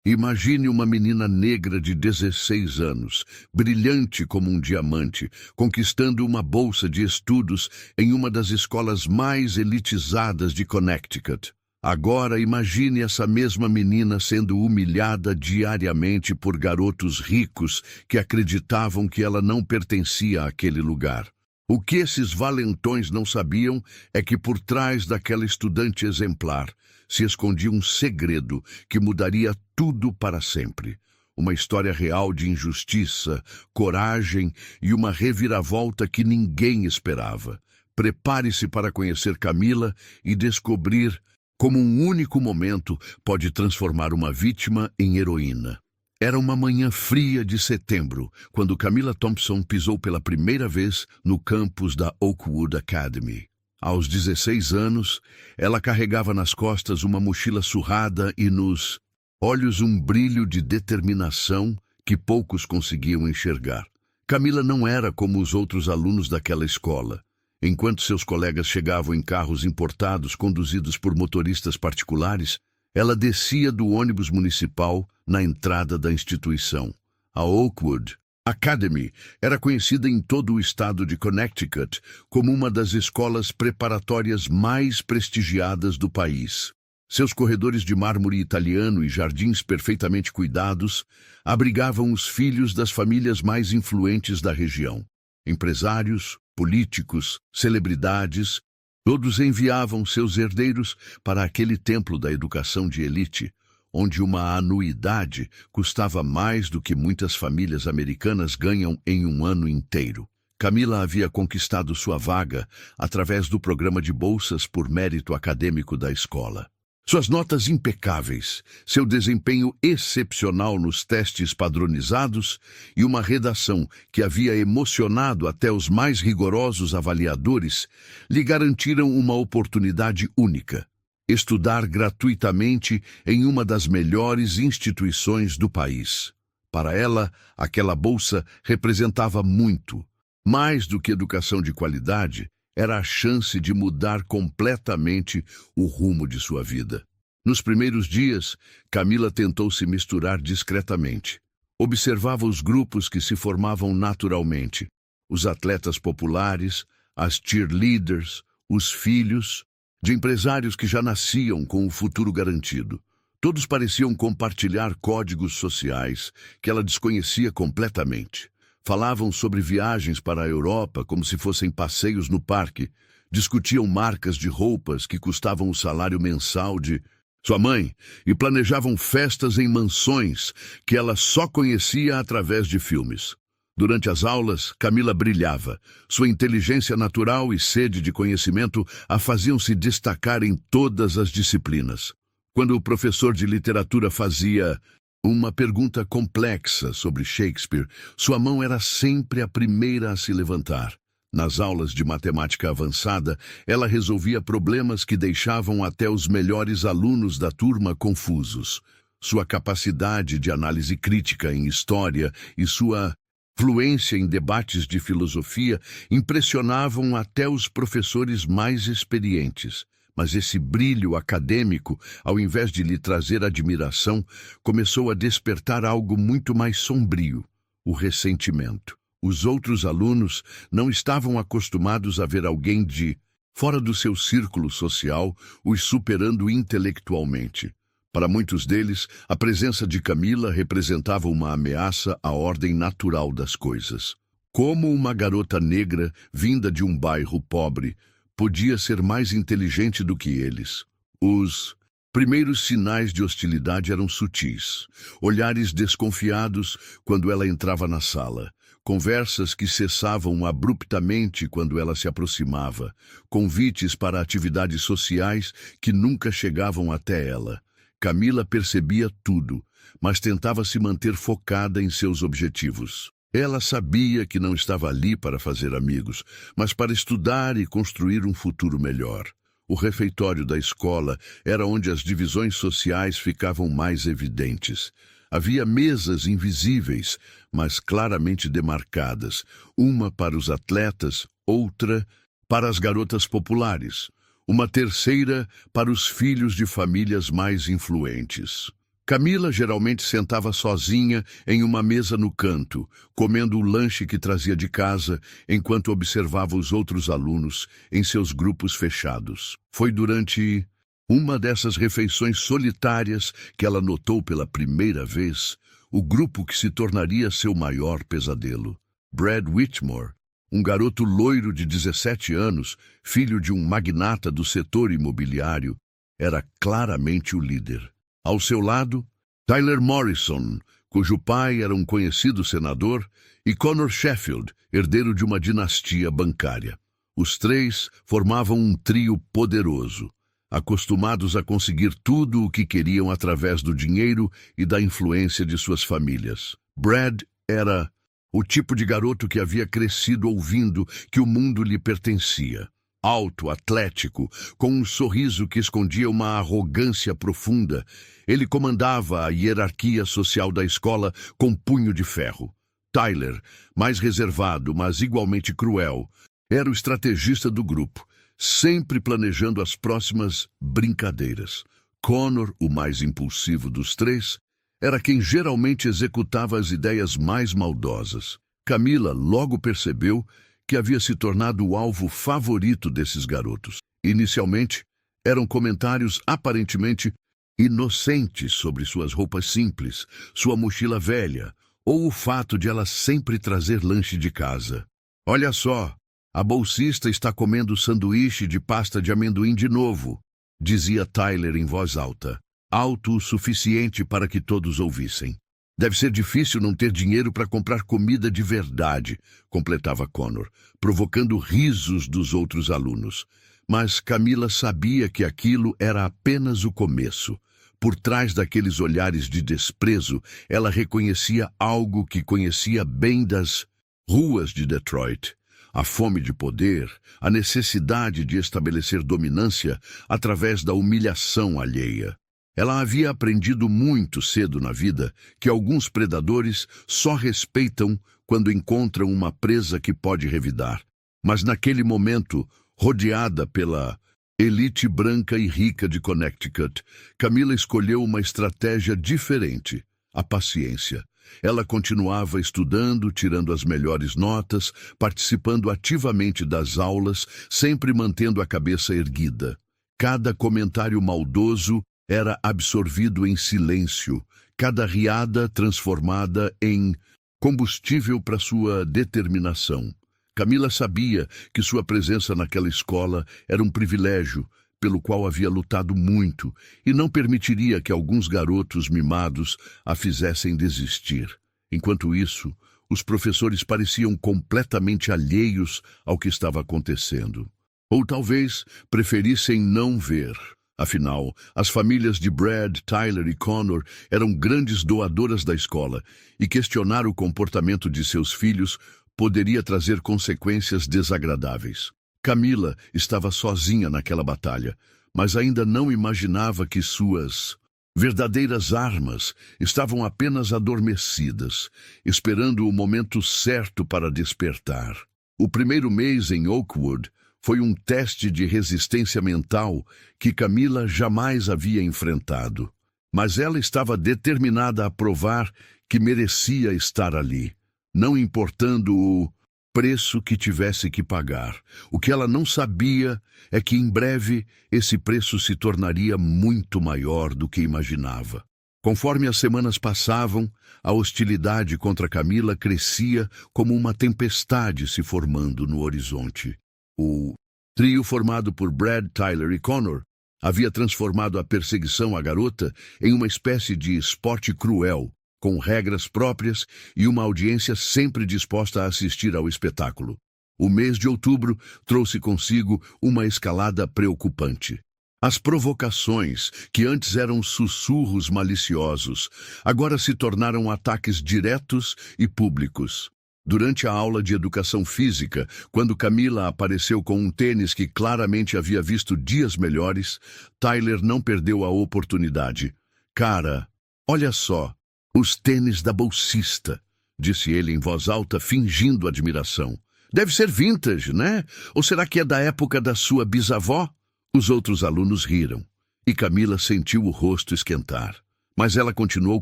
Imagine uma menina negra de 16 anos, brilhante como um diamante, conquistando uma bolsa de estudos em uma das escolas mais elitizadas de Connecticut. Agora imagine essa mesma menina sendo humilhada diariamente por garotos ricos que acreditavam que ela não pertencia àquele lugar. O que esses valentões não sabiam é que por trás daquela estudante exemplar se escondia um segredo que mudaria tudo para sempre. Uma história real de injustiça, coragem e uma reviravolta que ninguém esperava. Prepare-se para conhecer Camila e descobrir como um único momento pode transformar uma vítima em heroína. Era uma manhã fria de setembro, quando Camila Thompson pisou pela primeira vez no campus da Oakwood Academy. Aos 16 anos, ela carregava nas costas uma mochila surrada e nos olhos um brilho de determinação que poucos conseguiam enxergar. Camila não era como os outros alunos daquela escola. Enquanto seus colegas chegavam em carros importados conduzidos por motoristas particulares, ela descia do ônibus municipal na entrada da instituição. A Oakwood Academy era conhecida em todo o estado de Connecticut como uma das escolas preparatórias mais prestigiadas do país. Seus corredores de mármore italiano e jardins perfeitamente cuidados abrigavam os filhos das famílias mais influentes da região. Empresários, políticos, celebridades, todos enviavam seus herdeiros para aquele templo da educação de elite, onde uma anuidade custava mais do que muitas famílias americanas ganham em um ano inteiro. Camila havia conquistado sua vaga através do programa de bolsas por mérito acadêmico da escola. Suas notas impecáveis, seu desempenho excepcional nos testes padronizados e uma redação que havia emocionado até os mais rigorosos avaliadores lhe garantiram uma oportunidade única: estudar gratuitamente em uma das melhores instituições do país. Para ela, aquela bolsa representava muito. Mais do que educação de qualidade, era a chance de mudar completamente o rumo de sua vida. Nos primeiros dias, Camila tentou se misturar discretamente. Observava os grupos que se formavam naturalmente: os atletas populares, as cheerleaders, os filhos de empresários que já nasciam com o futuro garantido. Todos pareciam compartilhar códigos sociais que ela desconhecia completamente. Falavam sobre viagens para a Europa como se fossem passeios no parque. Discutiam marcas de roupas que custavam o salário mensal de sua mãe e planejavam festas em mansões que ela só conhecia através de filmes. Durante as aulas, Camila brilhava. Sua inteligência natural e sede de conhecimento a faziam se destacar em todas as disciplinas. Quando o professor de literatura fazia uma pergunta complexa sobre Shakespeare, sua mão era sempre a primeira a se levantar. Nas aulas de matemática avançada, ela resolvia problemas que deixavam até os melhores alunos da turma confusos. Sua capacidade de análise crítica em história e sua fluência em debates de filosofia impressionavam até os professores mais experientes. Mas esse brilho acadêmico, ao invés de lhe trazer admiração, começou a despertar algo muito mais sombrio: o ressentimento. Os outros alunos não estavam acostumados a ver alguém de fora do seu círculo social os superando intelectualmente. Para muitos deles, a presença de Camila representava uma ameaça à ordem natural das coisas. Como uma garota negra, vinda de um bairro pobre, podia ser mais inteligente do que eles? Os primeiros sinais de hostilidade eram sutis. Olhares desconfiados quando ela entrava na sala. Conversas que cessavam abruptamente quando ela se aproximava. Convites para atividades sociais que nunca chegavam até ela. Camila percebia tudo, mas tentava se manter focada em seus objetivos. Ela sabia que não estava ali para fazer amigos, mas para estudar e construir um futuro melhor. O refeitório da escola era onde as divisões sociais ficavam mais evidentes. Havia mesas invisíveis, mas claramente demarcadas, uma para os atletas, outra para as garotas populares, uma terceira para os filhos de famílias mais influentes. Camila geralmente sentava sozinha em uma mesa no canto, comendo o lanche que trazia de casa, enquanto observava os outros alunos em seus grupos fechados. Foi durante uma dessas refeições solitárias que ela notou pela primeira vez o grupo que se tornaria seu maior pesadelo. Brad Whitmore, um garoto loiro de 17 anos, filho de um magnata do setor imobiliário, era claramente o líder. Ao seu lado, Tyler Morrison, cujo pai era um conhecido senador, e Connor Sheffield, herdeiro de uma dinastia bancária. Os três formavam um trio poderoso, acostumados a conseguir tudo o que queriam através do dinheiro e da influência de suas famílias. Brad era o tipo de garoto que havia crescido ouvindo que o mundo lhe pertencia. Alto, atlético, com um sorriso que escondia uma arrogância profunda, ele comandava a hierarquia social da escola com punho de ferro. Tyler, mais reservado, mas igualmente cruel, era o estrategista do grupo, sempre planejando as próximas brincadeiras. Connor, o mais impulsivo dos três, era quem geralmente executava as ideias mais maldosas. Camila logo percebeu que havia se tornado o alvo favorito desses garotos. Inicialmente, eram comentários aparentemente inocentes sobre suas roupas simples, sua mochila velha, ou o fato de ela sempre trazer lanche de casa. "Olha só, a bolsista está comendo sanduíche de pasta de amendoim de novo", dizia Tyler em voz alta, alto o suficiente para que todos ouvissem. "Deve ser difícil não ter dinheiro para comprar comida de verdade", completava Connor, provocando risos dos outros alunos. Mas Camila sabia que aquilo era apenas o começo. Por trás daqueles olhares de desprezo, ela reconhecia algo que conhecia bem das ruas de Detroit: a fome de poder, a necessidade de estabelecer dominância através da humilhação alheia. Ela havia aprendido muito cedo na vida que alguns predadores só respeitam quando encontram uma presa que pode revidar. Mas naquele momento, rodeada pela elite branca e rica de Connecticut, Camila escolheu uma estratégia diferente: a paciência. Ela continuava estudando, tirando as melhores notas, participando ativamente das aulas, sempre mantendo a cabeça erguida. Cada comentário maldoso era absorvido em silêncio, cada riada transformada em combustível para sua determinação. Camila sabia que sua presença naquela escola era um privilégio pelo qual havia lutado muito e não permitiria que alguns garotos mimados a fizessem desistir. Enquanto isso, os professores pareciam completamente alheios ao que estava acontecendo. Ou talvez preferissem não ver. Afinal, as famílias de Brad, Tyler e Connor eram grandes doadoras da escola, e questionar o comportamento de seus filhos poderia trazer consequências desagradáveis. Camila estava sozinha naquela batalha, mas ainda não imaginava que suas verdadeiras armas estavam apenas adormecidas, esperando o momento certo para despertar. O primeiro mês em Oakwood foi um teste de resistência mental que Camila jamais havia enfrentado. Mas ela estava determinada a provar que merecia estar ali, não importando o preço que tivesse que pagar. O que ela não sabia é que em breve esse preço se tornaria muito maior do que imaginava. Conforme as semanas passavam, a hostilidade contra Camila crescia como uma tempestade se formando no horizonte. O trio formado por Brad, Tyler e Connor havia transformado a perseguição à garota em uma espécie de esporte cruel, com regras próprias e uma audiência sempre disposta a assistir ao espetáculo. O mês de outubro trouxe consigo uma escalada preocupante. As provocações, que antes eram sussurros maliciosos, agora se tornaram ataques diretos e públicos. Durante a aula de educação física, quando Camila apareceu com um tênis que claramente havia visto dias melhores, Tyler não perdeu a oportunidade. "Cara, olha só, os tênis da bolsista", disse ele em voz alta, fingindo admiração. "Deve ser vintage, né? Ou será que é da época da sua bisavó?" Os outros alunos riram, e Camila sentiu o rosto esquentar. Mas ela continuou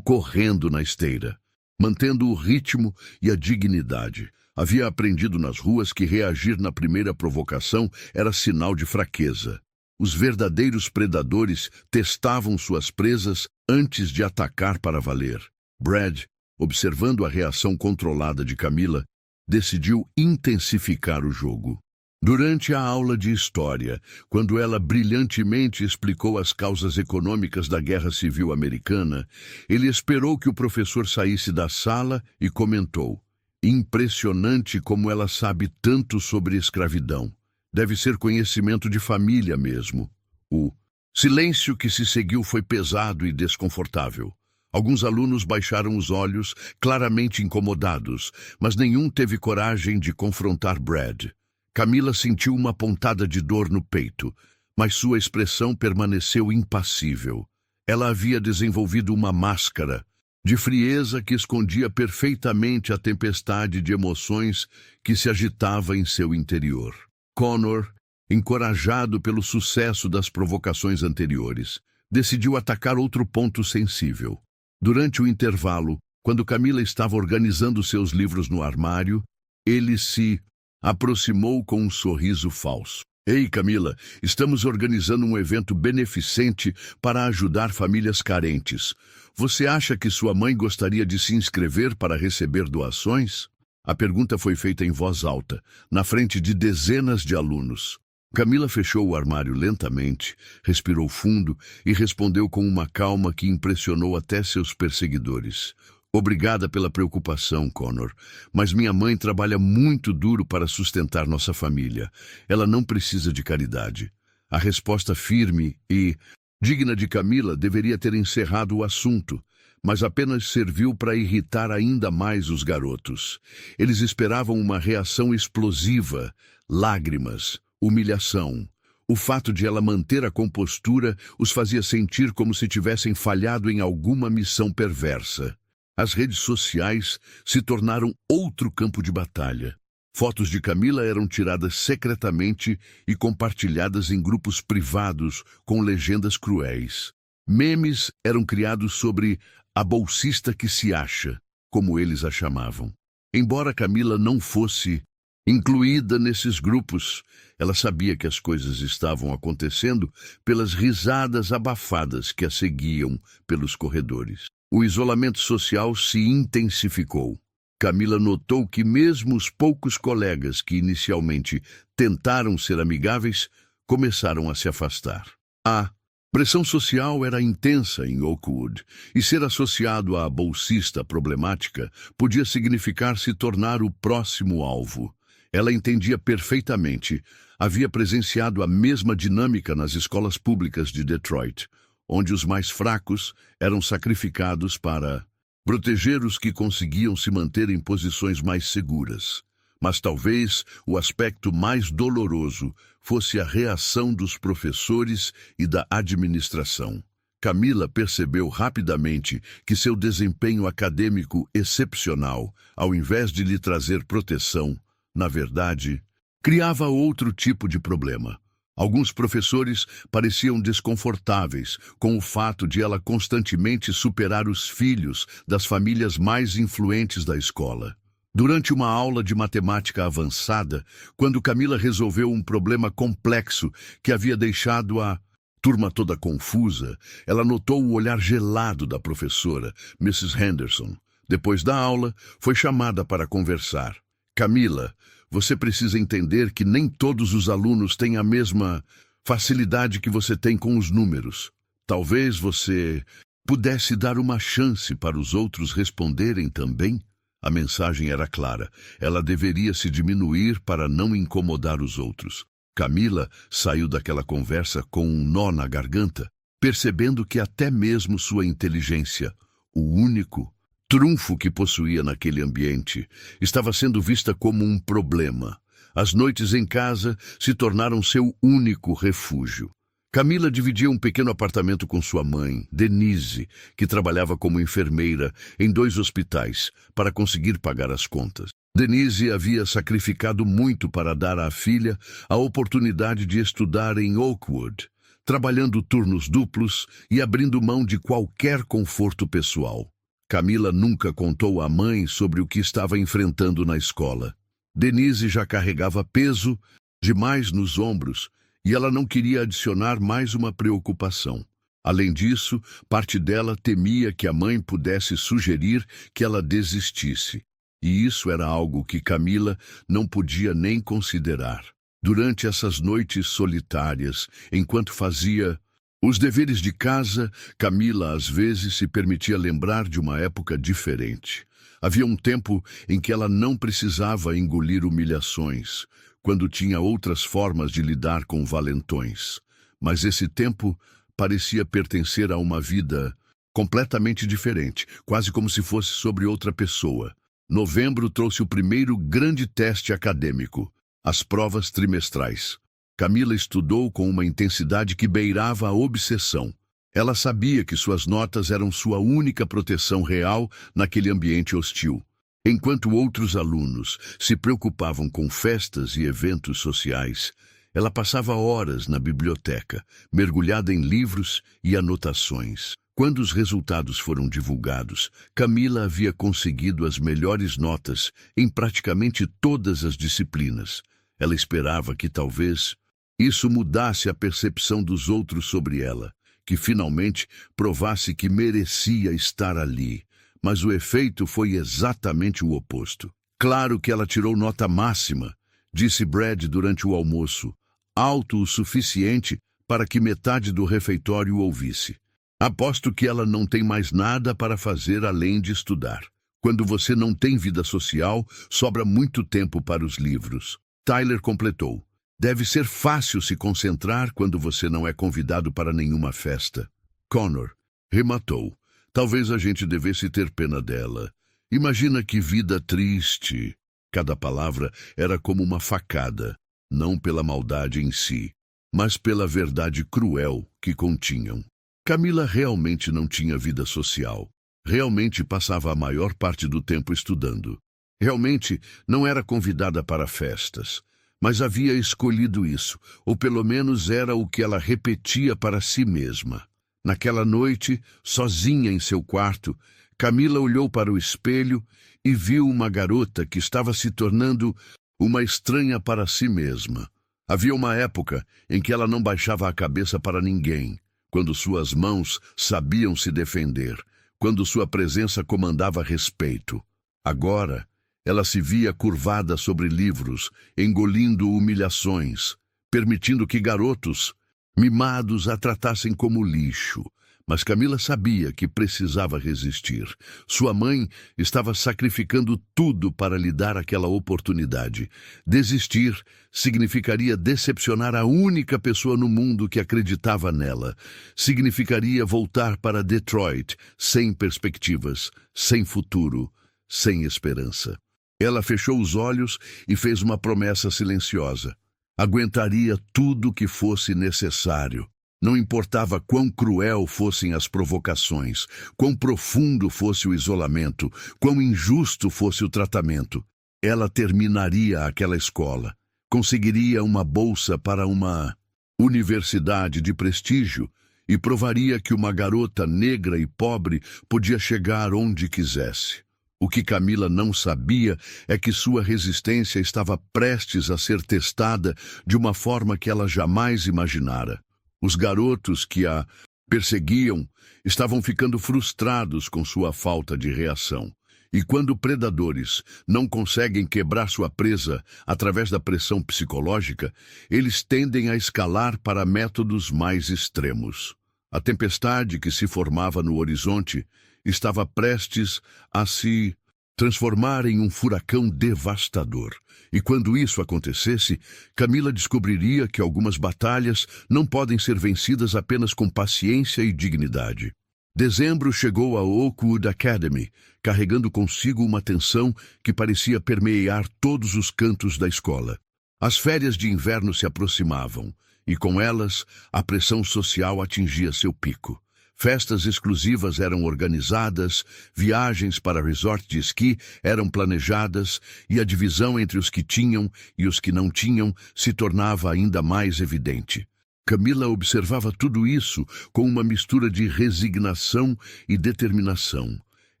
correndo na esteira, mantendo o ritmo e a dignidade. Havia aprendido nas ruas que reagir na primeira provocação era sinal de fraqueza. Os verdadeiros predadores testavam suas presas antes de atacar para valer. Brad, observando a reação controlada de Camila, decidiu intensificar o jogo. Durante a aula de história, quando ela brilhantemente explicou as causas econômicas da Guerra Civil Americana, ele esperou que o professor saísse da sala e comentou: "Impressionante como ela sabe tanto sobre escravidão. Deve ser conhecimento de família mesmo." O silêncio que se seguiu foi pesado e desconfortável. Alguns alunos baixaram os olhos, claramente incomodados, mas nenhum teve coragem de confrontar Brad. Camila sentiu uma pontada de dor no peito, mas sua expressão permaneceu impassível. Ela havia desenvolvido uma máscara de frieza que escondia perfeitamente a tempestade de emoções que se agitava em seu interior. Connor, encorajado pelo sucesso das provocações anteriores, decidiu atacar outro ponto sensível. Durante o intervalo, quando Camila estava organizando seus livros no armário, ele se aproximou com um sorriso falso. "Ei, Camila, estamos organizando um evento beneficente para ajudar famílias carentes. Você acha que sua mãe gostaria de se inscrever para receber doações?" A pergunta foi feita em voz alta, na frente de dezenas de alunos. Camila fechou o armário lentamente, respirou fundo e respondeu com uma calma que impressionou até seus perseguidores. "Obrigada pela preocupação, Connor, mas minha mãe trabalha muito duro para sustentar nossa família. Ela não precisa de caridade." A resposta firme e digna de Camila deveria ter encerrado o assunto, mas apenas serviu para irritar ainda mais os garotos. Eles esperavam uma reação explosiva, lágrimas, humilhação. O fato de ela manter a compostura os fazia sentir como se tivessem falhado em alguma missão perversa. As redes sociais se tornaram outro campo de batalha. Fotos de Camila eram tiradas secretamente e compartilhadas em grupos privados com legendas cruéis. Memes eram criados sobre a bolsista que se acha, como eles a chamavam. Embora Camila não fosse incluída nesses grupos, ela sabia que as coisas estavam acontecendo pelas risadas abafadas que a seguiam pelos corredores. O isolamento social se intensificou. Camila notou que mesmo os poucos colegas que inicialmente tentaram ser amigáveis começaram a se afastar. A pressão social era intensa em Oakwood, e ser associado à bolsista problemática podia significar se tornar o próximo alvo. Ela entendia perfeitamente. Havia presenciado a mesma dinâmica nas escolas públicas de Detroit, onde os mais fracos eram sacrificados para proteger os que conseguiam se manter em posições mais seguras. Mas talvez o aspecto mais doloroso fosse a reação dos professores e da administração. Camila percebeu rapidamente que seu desempenho acadêmico excepcional, ao invés de lhe trazer proteção, na verdade, criava outro tipo de problema. Alguns professores pareciam desconfortáveis com o fato de ela constantemente superar os filhos das famílias mais influentes da escola. Durante uma aula de matemática avançada, quando Camila resolveu um problema complexo que havia deixado a turma toda confusa, ela notou o olhar gelado da professora, Mrs. Henderson. Depois da aula, foi chamada para conversar. "Camila, você precisa entender que nem todos os alunos têm a mesma facilidade que você tem com os números. Talvez você pudesse dar uma chance para os outros responderem também?" A mensagem era clara. Ela deveria se diminuir para não incomodar os outros. Camila saiu daquela conversa com um nó na garganta, percebendo que até mesmo sua inteligência, o único trunfo que possuía naquele ambiente, estava sendo vista como um problema. As noites em casa se tornaram seu único refúgio. Camila dividia um pequeno apartamento com sua mãe, Denise, que trabalhava como enfermeira em 2 hospitais para conseguir pagar as contas. Denise havia sacrificado muito para dar à filha a oportunidade de estudar em Oakwood. trabalhando turnos duplos e abrindo mão de qualquer conforto pessoal. Camila nunca contou à mãe sobre o que estava enfrentando na escola. Denise já carregava peso demais nos ombros e ela não queria adicionar mais uma preocupação. Além disso, parte dela temia que a mãe pudesse sugerir que ela desistisse. E isso era algo que Camila não podia nem considerar. Durante essas noites solitárias, enquanto fazia os deveres de casa, Camila às vezes se permitia lembrar de uma época diferente. Havia um tempo em que ela não precisava engolir humilhações, quando tinha outras formas de lidar com valentões. Mas esse tempo parecia pertencer a uma vida completamente diferente, quase como se fosse sobre outra pessoa. Novembro trouxe o primeiro grande teste acadêmico, as provas trimestrais. Camila estudou com uma intensidade que beirava a obsessão. Ela sabia que suas notas eram sua única proteção real naquele ambiente hostil. Enquanto outros alunos se preocupavam com festas e eventos sociais, ela passava horas na biblioteca, mergulhada em livros e anotações. Quando os resultados foram divulgados, Camila havia conseguido as melhores notas em praticamente todas as disciplinas. Ela esperava que talvez isso mudasse a percepção dos outros sobre ela, que finalmente provasse que merecia estar ali. Mas o efeito foi exatamente o oposto. Claro que ela tirou nota máxima, disse Brad durante o almoço, alto o suficiente para que metade do refeitório ouvisse. Aposto que ela não tem mais nada para fazer além de estudar. Quando você não tem vida social, sobra muito tempo para os livros. Tyler completou. Deve ser fácil se concentrar quando você não é convidado para nenhuma festa. Connor rematou. Talvez a gente devesse ter pena dela. Imagina que vida triste. Cada palavra era como uma facada, não pela maldade em si, mas pela verdade cruel que continham. Camila realmente não tinha vida social. Realmente passava a maior parte do tempo estudando. Realmente não era convidada para festas. Mas havia escolhido isso, ou pelo menos era o que ela repetia para si mesma. Naquela noite, sozinha em seu quarto, Camila olhou para o espelho e viu uma garota que estava se tornando uma estranha para si mesma. Havia uma época em que ela não baixava a cabeça para ninguém, quando suas mãos sabiam se defender, quando sua presença comandava respeito. Agora, ela se via curvada sobre livros, engolindo humilhações, permitindo que garotos mimados a tratassem como lixo. Mas Camila sabia que precisava resistir. Sua mãe estava sacrificando tudo para lhe dar aquela oportunidade. Desistir significaria decepcionar a única pessoa no mundo que acreditava nela. Significaria voltar para Detroit sem perspectivas, sem futuro, sem esperança. Ela fechou os olhos e fez uma promessa silenciosa. Aguentaria tudo o que fosse necessário. Não importava quão cruel fossem as provocações, quão profundo fosse o isolamento, quão injusto fosse o tratamento. Ela terminaria aquela escola, conseguiria uma bolsa para uma universidade de prestígio e provaria que uma garota negra e pobre podia chegar onde quisesse. O que Camila não sabia é que sua resistência estava prestes a ser testada de uma forma que ela jamais imaginara. Os garotos que a perseguiam estavam ficando frustrados com sua falta de reação. E quando predadores não conseguem quebrar sua presa através da pressão psicológica, eles tendem a escalar para métodos mais extremos. A tempestade que se formava no horizonte estava prestes a se transformar em um furacão devastador. E quando isso acontecesse, Camila descobriria que algumas batalhas não podem ser vencidas apenas com paciência e dignidade. Dezembro chegou a Oakwood Academy, carregando consigo uma tensão que parecia permear todos os cantos da escola. As férias de inverno se aproximavam, e com elas, a pressão social atingia seu pico. Festas exclusivas eram organizadas, viagens para resort de esqui eram planejadas e a divisão entre os que tinham e os que não tinham se tornava ainda mais evidente. Camila observava tudo isso com uma mistura de resignação e determinação.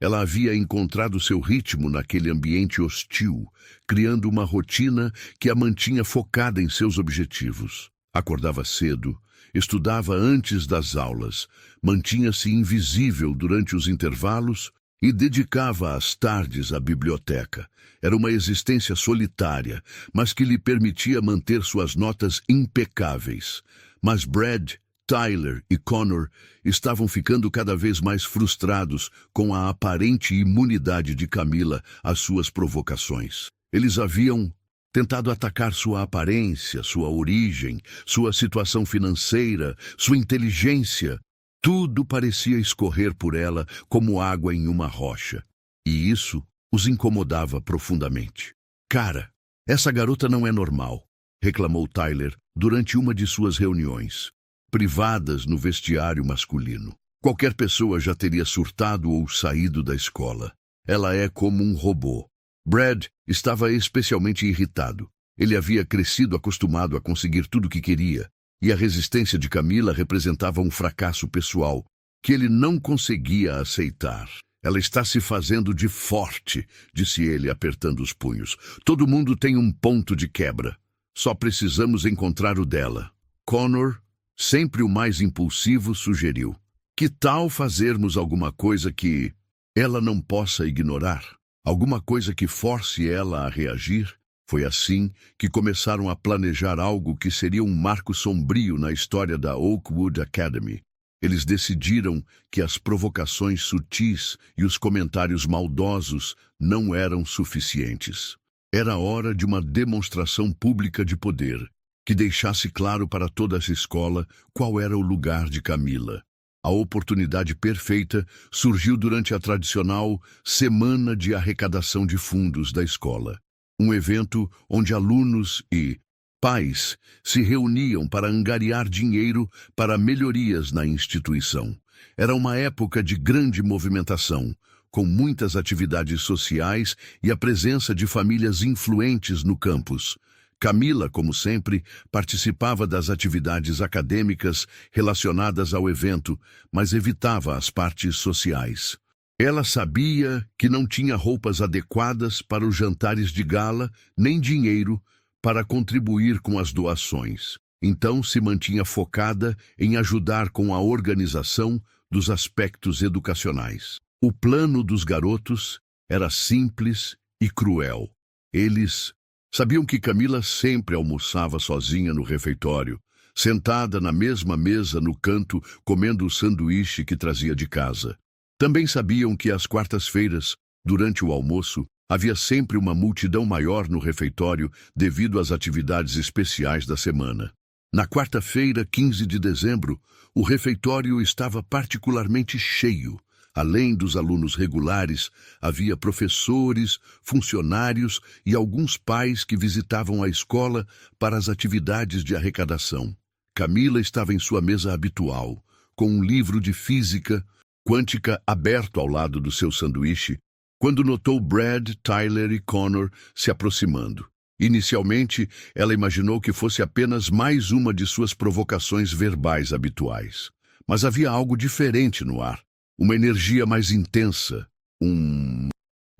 Ela havia encontrado seu ritmo naquele ambiente hostil, criando uma rotina que a mantinha focada em seus objetivos. Acordava cedo, estudava antes das aulas, mantinha-se invisível durante os intervalos e dedicava as tardes à biblioteca. Era uma existência solitária, mas que lhe permitia manter suas notas impecáveis. Mas Brad, Tyler e Connor estavam ficando cada vez mais frustrados com a aparente imunidade de Camila às suas provocações. Eles haviam tentado atacar sua aparência, sua origem, sua situação financeira, sua inteligência. Tudo parecia escorrer por ela como água em uma rocha. E isso os incomodava profundamente. "Cara, essa garota não é normal", reclamou Tyler durante uma de suas reuniões privadas no vestiário masculino. "Qualquer pessoa já teria surtado ou saído da escola. Ela é como um robô." Brad estava especialmente irritado. Ele havia crescido acostumado a conseguir tudo o que queria, e a resistência de Camila representava um fracasso pessoal que ele não conseguia aceitar. "Ela está se fazendo de forte", disse ele, apertando os punhos. "Todo mundo tem um ponto de quebra. Só precisamos encontrar o dela." Connor, sempre o mais impulsivo, sugeriu: "Que tal fazermos alguma coisa que ela não possa ignorar? Alguma coisa que force ela a reagir?" Foi assim que começaram a planejar algo que seria um marco sombrio na história da Oakwood Academy. Eles decidiram que as provocações sutis e os comentários maldosos não eram suficientes. Era hora de uma demonstração pública de poder, que deixasse claro para toda essa escola qual era o lugar de Camila. A oportunidade perfeita surgiu durante a tradicional Semana de Arrecadação de Fundos da escola, um evento onde alunos e pais se reuniam para angariar dinheiro para melhorias na instituição. Era uma época de grande movimentação, com muitas atividades sociais e a presença de famílias influentes no campus. Camila, como sempre, participava das atividades acadêmicas relacionadas ao evento, mas evitava as partes sociais. Ela sabia que não tinha roupas adequadas para os jantares de gala, nem dinheiro para contribuir com as doações. Então se mantinha focada em ajudar com a organização dos aspectos educacionais. O plano dos garotos era simples e cruel. Eles sabiam que Camila sempre almoçava sozinha no refeitório, sentada na mesma mesa no canto, comendo o sanduíche que trazia de casa. Também sabiam que às quartas-feiras, durante o almoço, havia sempre uma multidão maior no refeitório devido às atividades especiais da semana. Na quarta-feira, 15 de dezembro, o refeitório estava particularmente cheio. Além dos alunos regulares, havia professores, funcionários e alguns pais que visitavam a escola para as atividades de arrecadação. Camila estava em sua mesa habitual, com um livro de física quântica aberto ao lado do seu sanduíche, quando notou Brad, Tyler e Connor se aproximando. Inicialmente, ela imaginou que fosse apenas mais uma de suas provocações verbais habituais. Mas havia algo diferente no ar. Uma energia mais intensa, um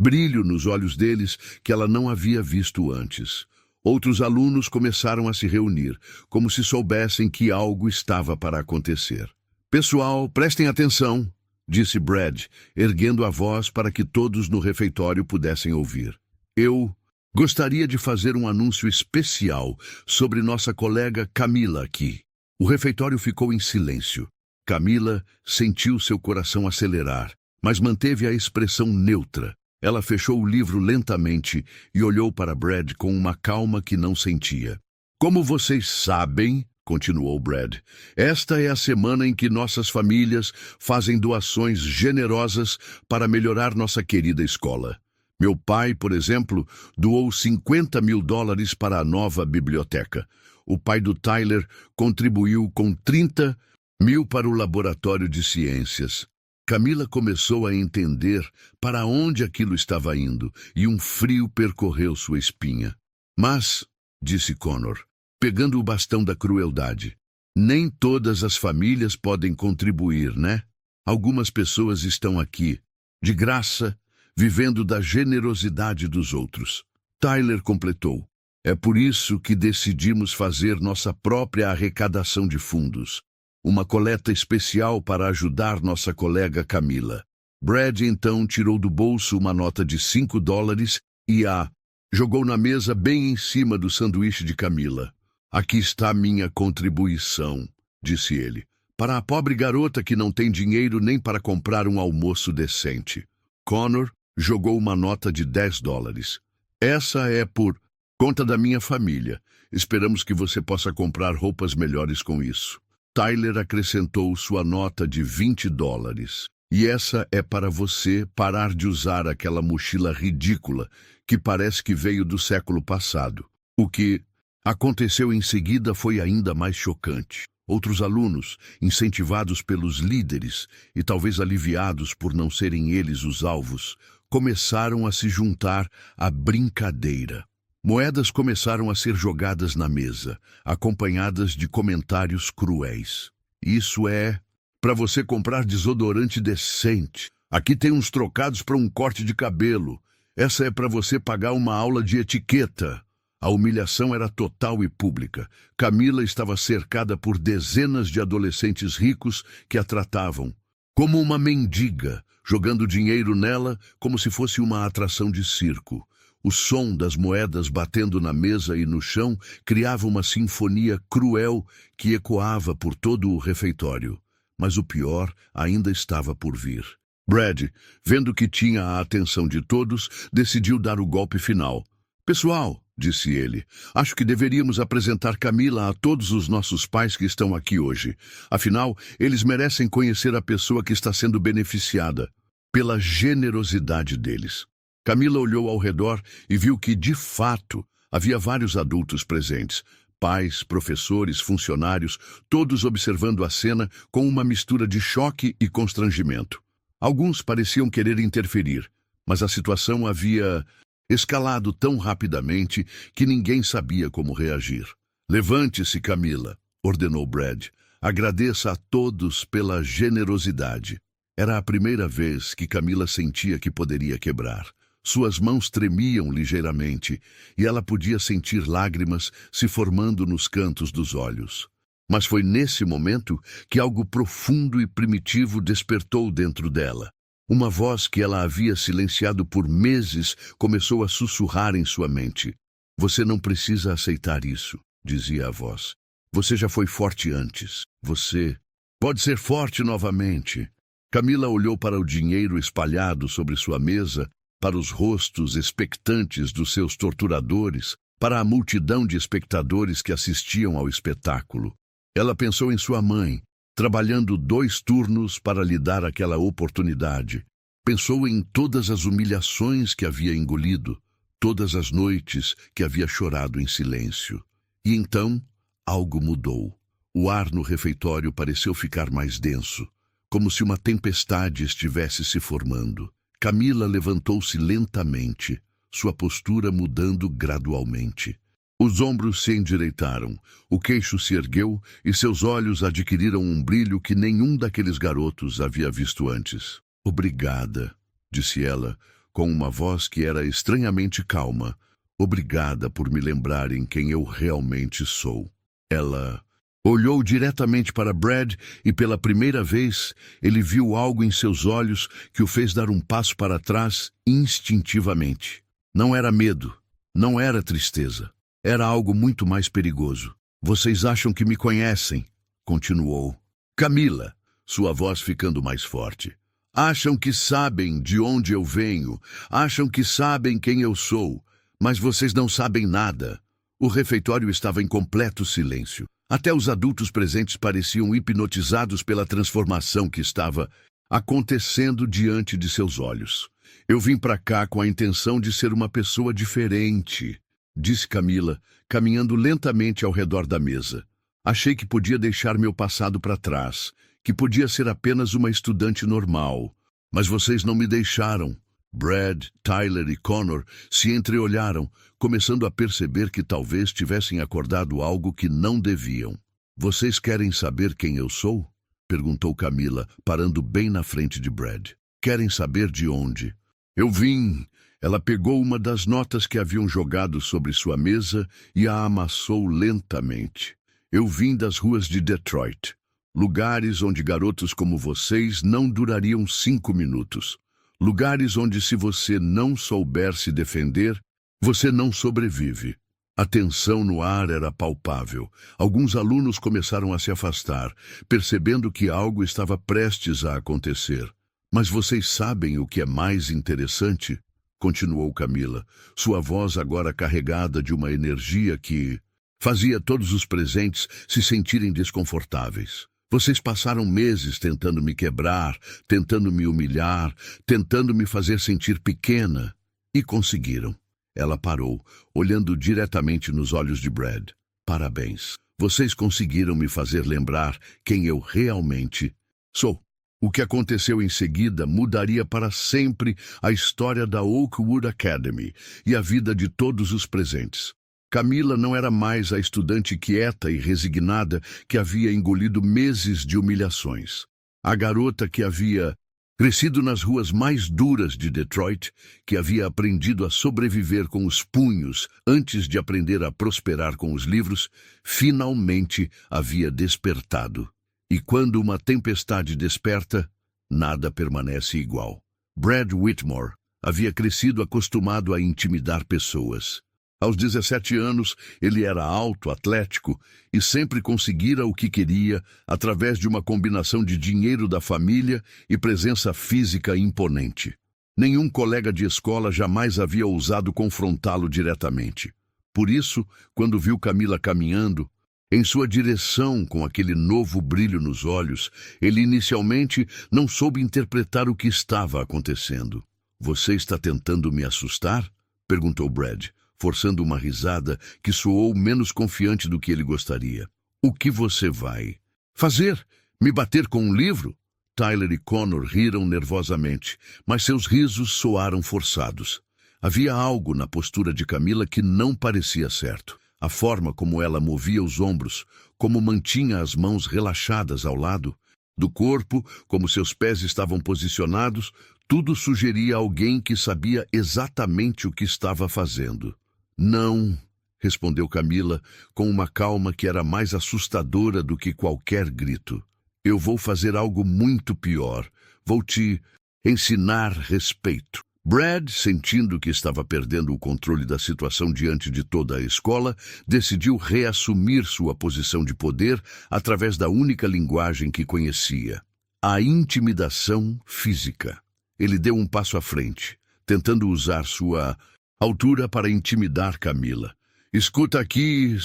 brilho nos olhos deles que ela não havia visto antes. Outros alunos começaram a se reunir, como se soubessem que algo estava para acontecer. "Pessoal, prestem atenção", disse Brad, erguendo a voz para que todos no refeitório pudessem ouvir. "Eu gostaria de fazer um anúncio especial sobre nossa colega Camila aqui." O refeitório ficou em silêncio. Camila sentiu seu coração acelerar, mas manteve a expressão neutra. Ela fechou o livro lentamente e olhou para Brad com uma calma que não sentia. "Como vocês sabem", continuou Brad, "esta é a semana em que nossas famílias fazem doações generosas para melhorar nossa querida escola. Meu pai, por exemplo, doou $50.000 para a nova biblioteca. O pai do Tyler contribuiu com 30.000 para o laboratório de ciências." Camila começou a entender para onde aquilo estava indo, e um frio percorreu sua espinha. "Mas", disse Connor, pegando o bastão da crueldade, Nem todas as famílias podem contribuir, né? Algumas pessoas estão aqui, de graça, vivendo da generosidade dos outros. Tyler completou. É por isso que decidimos fazer nossa própria arrecadação de fundos. Uma coleta especial para ajudar nossa colega Camila. Brad então tirou do bolso uma nota de $5 e a jogou na mesa bem em cima do sanduíche de Camila. Aqui está minha contribuição, disse ele, para a pobre garota que não tem dinheiro nem para comprar um almoço decente. Connor jogou uma nota de $10. Essa é por conta da minha família. Esperamos que você possa comprar roupas melhores com isso. Tyler acrescentou sua nota de $20. E essa é para você parar de usar aquela mochila ridícula que parece que veio do século passado. O que aconteceu em seguida foi ainda mais chocante. Outros alunos, incentivados pelos líderes e talvez aliviados por não serem eles os alvos, começaram a se juntar à brincadeira. Moedas começaram a ser jogadas na mesa, acompanhadas de comentários cruéis. Isso é para você comprar desodorante decente. Aqui tem uns trocados para um corte de cabelo. Essa é para você pagar uma aula de etiqueta. A humilhação era total e pública. Camila estava cercada por dezenas de adolescentes ricos que a tratavam como uma mendiga, jogando dinheiro nela como se fosse uma atração de circo. O som das moedas batendo na mesa e no chão criava uma sinfonia cruel que ecoava por todo o refeitório. Mas o pior ainda estava por vir. Brad, vendo que tinha a atenção de todos, decidiu dar o golpe final. Pessoal, disse ele, acho que deveríamos apresentar Camila a todos os nossos pais que estão aqui hoje. Afinal, eles merecem conhecer a pessoa que está sendo beneficiada pela generosidade deles. Camila olhou ao redor e viu que, de fato, havia vários adultos presentes. Pais, professores, funcionários, todos observando a cena com uma mistura de choque e constrangimento. Alguns pareciam querer interferir, mas a situação havia escalado tão rapidamente que ninguém sabia como reagir. Levante-se, Camila, ordenou Brad. Agradeça a todos pela generosidade. Era a primeira vez que Camila sentia que poderia quebrar. Suas mãos tremiam ligeiramente e ela podia sentir lágrimas se formando nos cantos dos olhos. Mas foi nesse momento que algo profundo e primitivo despertou dentro dela. Uma voz que ela havia silenciado por meses começou a sussurrar em sua mente. Você não precisa aceitar isso, dizia a voz. Você já foi forte antes. Você pode ser forte novamente. Camila olhou para o dinheiro espalhado sobre sua mesa, para os rostos expectantes dos seus torturadores, para a multidão de espectadores que assistiam ao espetáculo. Ela pensou em sua mãe, trabalhando 2 turnos para lhe dar aquela oportunidade. Pensou em todas as humilhações que havia engolido, todas as noites que havia chorado em silêncio. E então, algo mudou. O ar no refeitório pareceu ficar mais denso, como se uma tempestade estivesse se formando. Camila levantou-se lentamente, sua postura mudando gradualmente. Os ombros se endireitaram, o queixo se ergueu e seus olhos adquiriram um brilho que nenhum daqueles garotos havia visto antes. Obrigada, disse ela, com uma voz que era estranhamente calma. Obrigada por me lembrarem quem eu realmente sou. Ela olhou diretamente para Brad e pela primeira vez ele viu algo em seus olhos que o fez dar um passo para trás instintivamente. Não era medo, não era tristeza. Era algo muito mais perigoso. Vocês acham que me conhecem? Continuou. Camila, sua voz ficando mais forte. Acham que sabem de onde eu venho, acham que sabem quem eu sou, mas vocês não sabem nada. O refeitório estava em completo silêncio. Até os adultos presentes pareciam hipnotizados pela transformação que estava acontecendo diante de seus olhos. Eu vim para cá com a intenção de ser uma pessoa diferente, disse Camila, caminhando lentamente ao redor da mesa. Achei que podia deixar meu passado para trás, que podia ser apenas uma estudante normal. Mas vocês não me deixaram. Brad, Tyler e Connor se entreolharam, começando a perceber que talvez tivessem acordado algo que não deviam. Vocês querem saber quem eu sou? Perguntou Camila, parando bem na frente de Brad. Querem saber de onde? Eu vim. Ela pegou uma das notas que haviam jogado sobre sua mesa e a amassou lentamente. Eu vim das ruas de Detroit. Lugares onde garotos como vocês não durariam 5 minutos. Lugares onde, se você não souber se defender, você não sobrevive. A tensão no ar era palpável. Alguns alunos começaram a se afastar, percebendo que algo estava prestes a acontecer. Mas vocês sabem o que é mais interessante? Continuou Camila, sua voz agora carregada de uma energia que fazia todos os presentes se sentirem desconfortáveis. Vocês passaram meses tentando me quebrar, tentando me humilhar, tentando me fazer sentir pequena. E conseguiram. Ela parou, olhando diretamente nos olhos de Brad. Parabéns. Vocês conseguiram me fazer lembrar quem eu realmente sou. O que aconteceu em seguida mudaria para sempre a história da Oakwood Academy e a vida de todos os presentes. Camila não era mais a estudante quieta e resignada que havia engolido meses de humilhações. A garota que havia crescido nas ruas mais duras de Detroit, que havia aprendido a sobreviver com os punhos antes de aprender a prosperar com os livros, finalmente havia despertado. E quando uma tempestade desperta, nada permanece igual. Brad Whitmore havia crescido acostumado a intimidar pessoas. Aos 17 anos, ele era alto, atlético e sempre conseguira o que queria através de uma combinação de dinheiro da família e presença física imponente. Nenhum colega de escola jamais havia ousado confrontá-lo diretamente. Por isso, quando viu Camila caminhando em sua direção com aquele novo brilho nos olhos, ele inicialmente não soube interpretar o que estava acontecendo. Você está tentando me assustar? Perguntou Brad, forçando uma risada que soou menos confiante do que ele gostaria. O que você vai fazer? Me bater com um livro? Tyler e Connor riram nervosamente, mas seus risos soaram forçados. Havia algo na postura de Camila que não parecia certo. A forma como ela movia os ombros, como mantinha as mãos relaxadas ao lado do corpo, como seus pés estavam posicionados, tudo sugeria alguém que sabia exatamente o que estava fazendo. Não, respondeu Camila, com uma calma que era mais assustadora do que qualquer grito. Eu vou fazer algo muito pior. Vou te ensinar respeito. Brad, sentindo que estava perdendo o controle da situação diante de toda a escola, decidiu reassumir sua posição de poder através da única linguagem que conhecia: a intimidação física. Ele deu um passo à frente, tentando usar sua altura para intimidar Camila. Escuta aqui,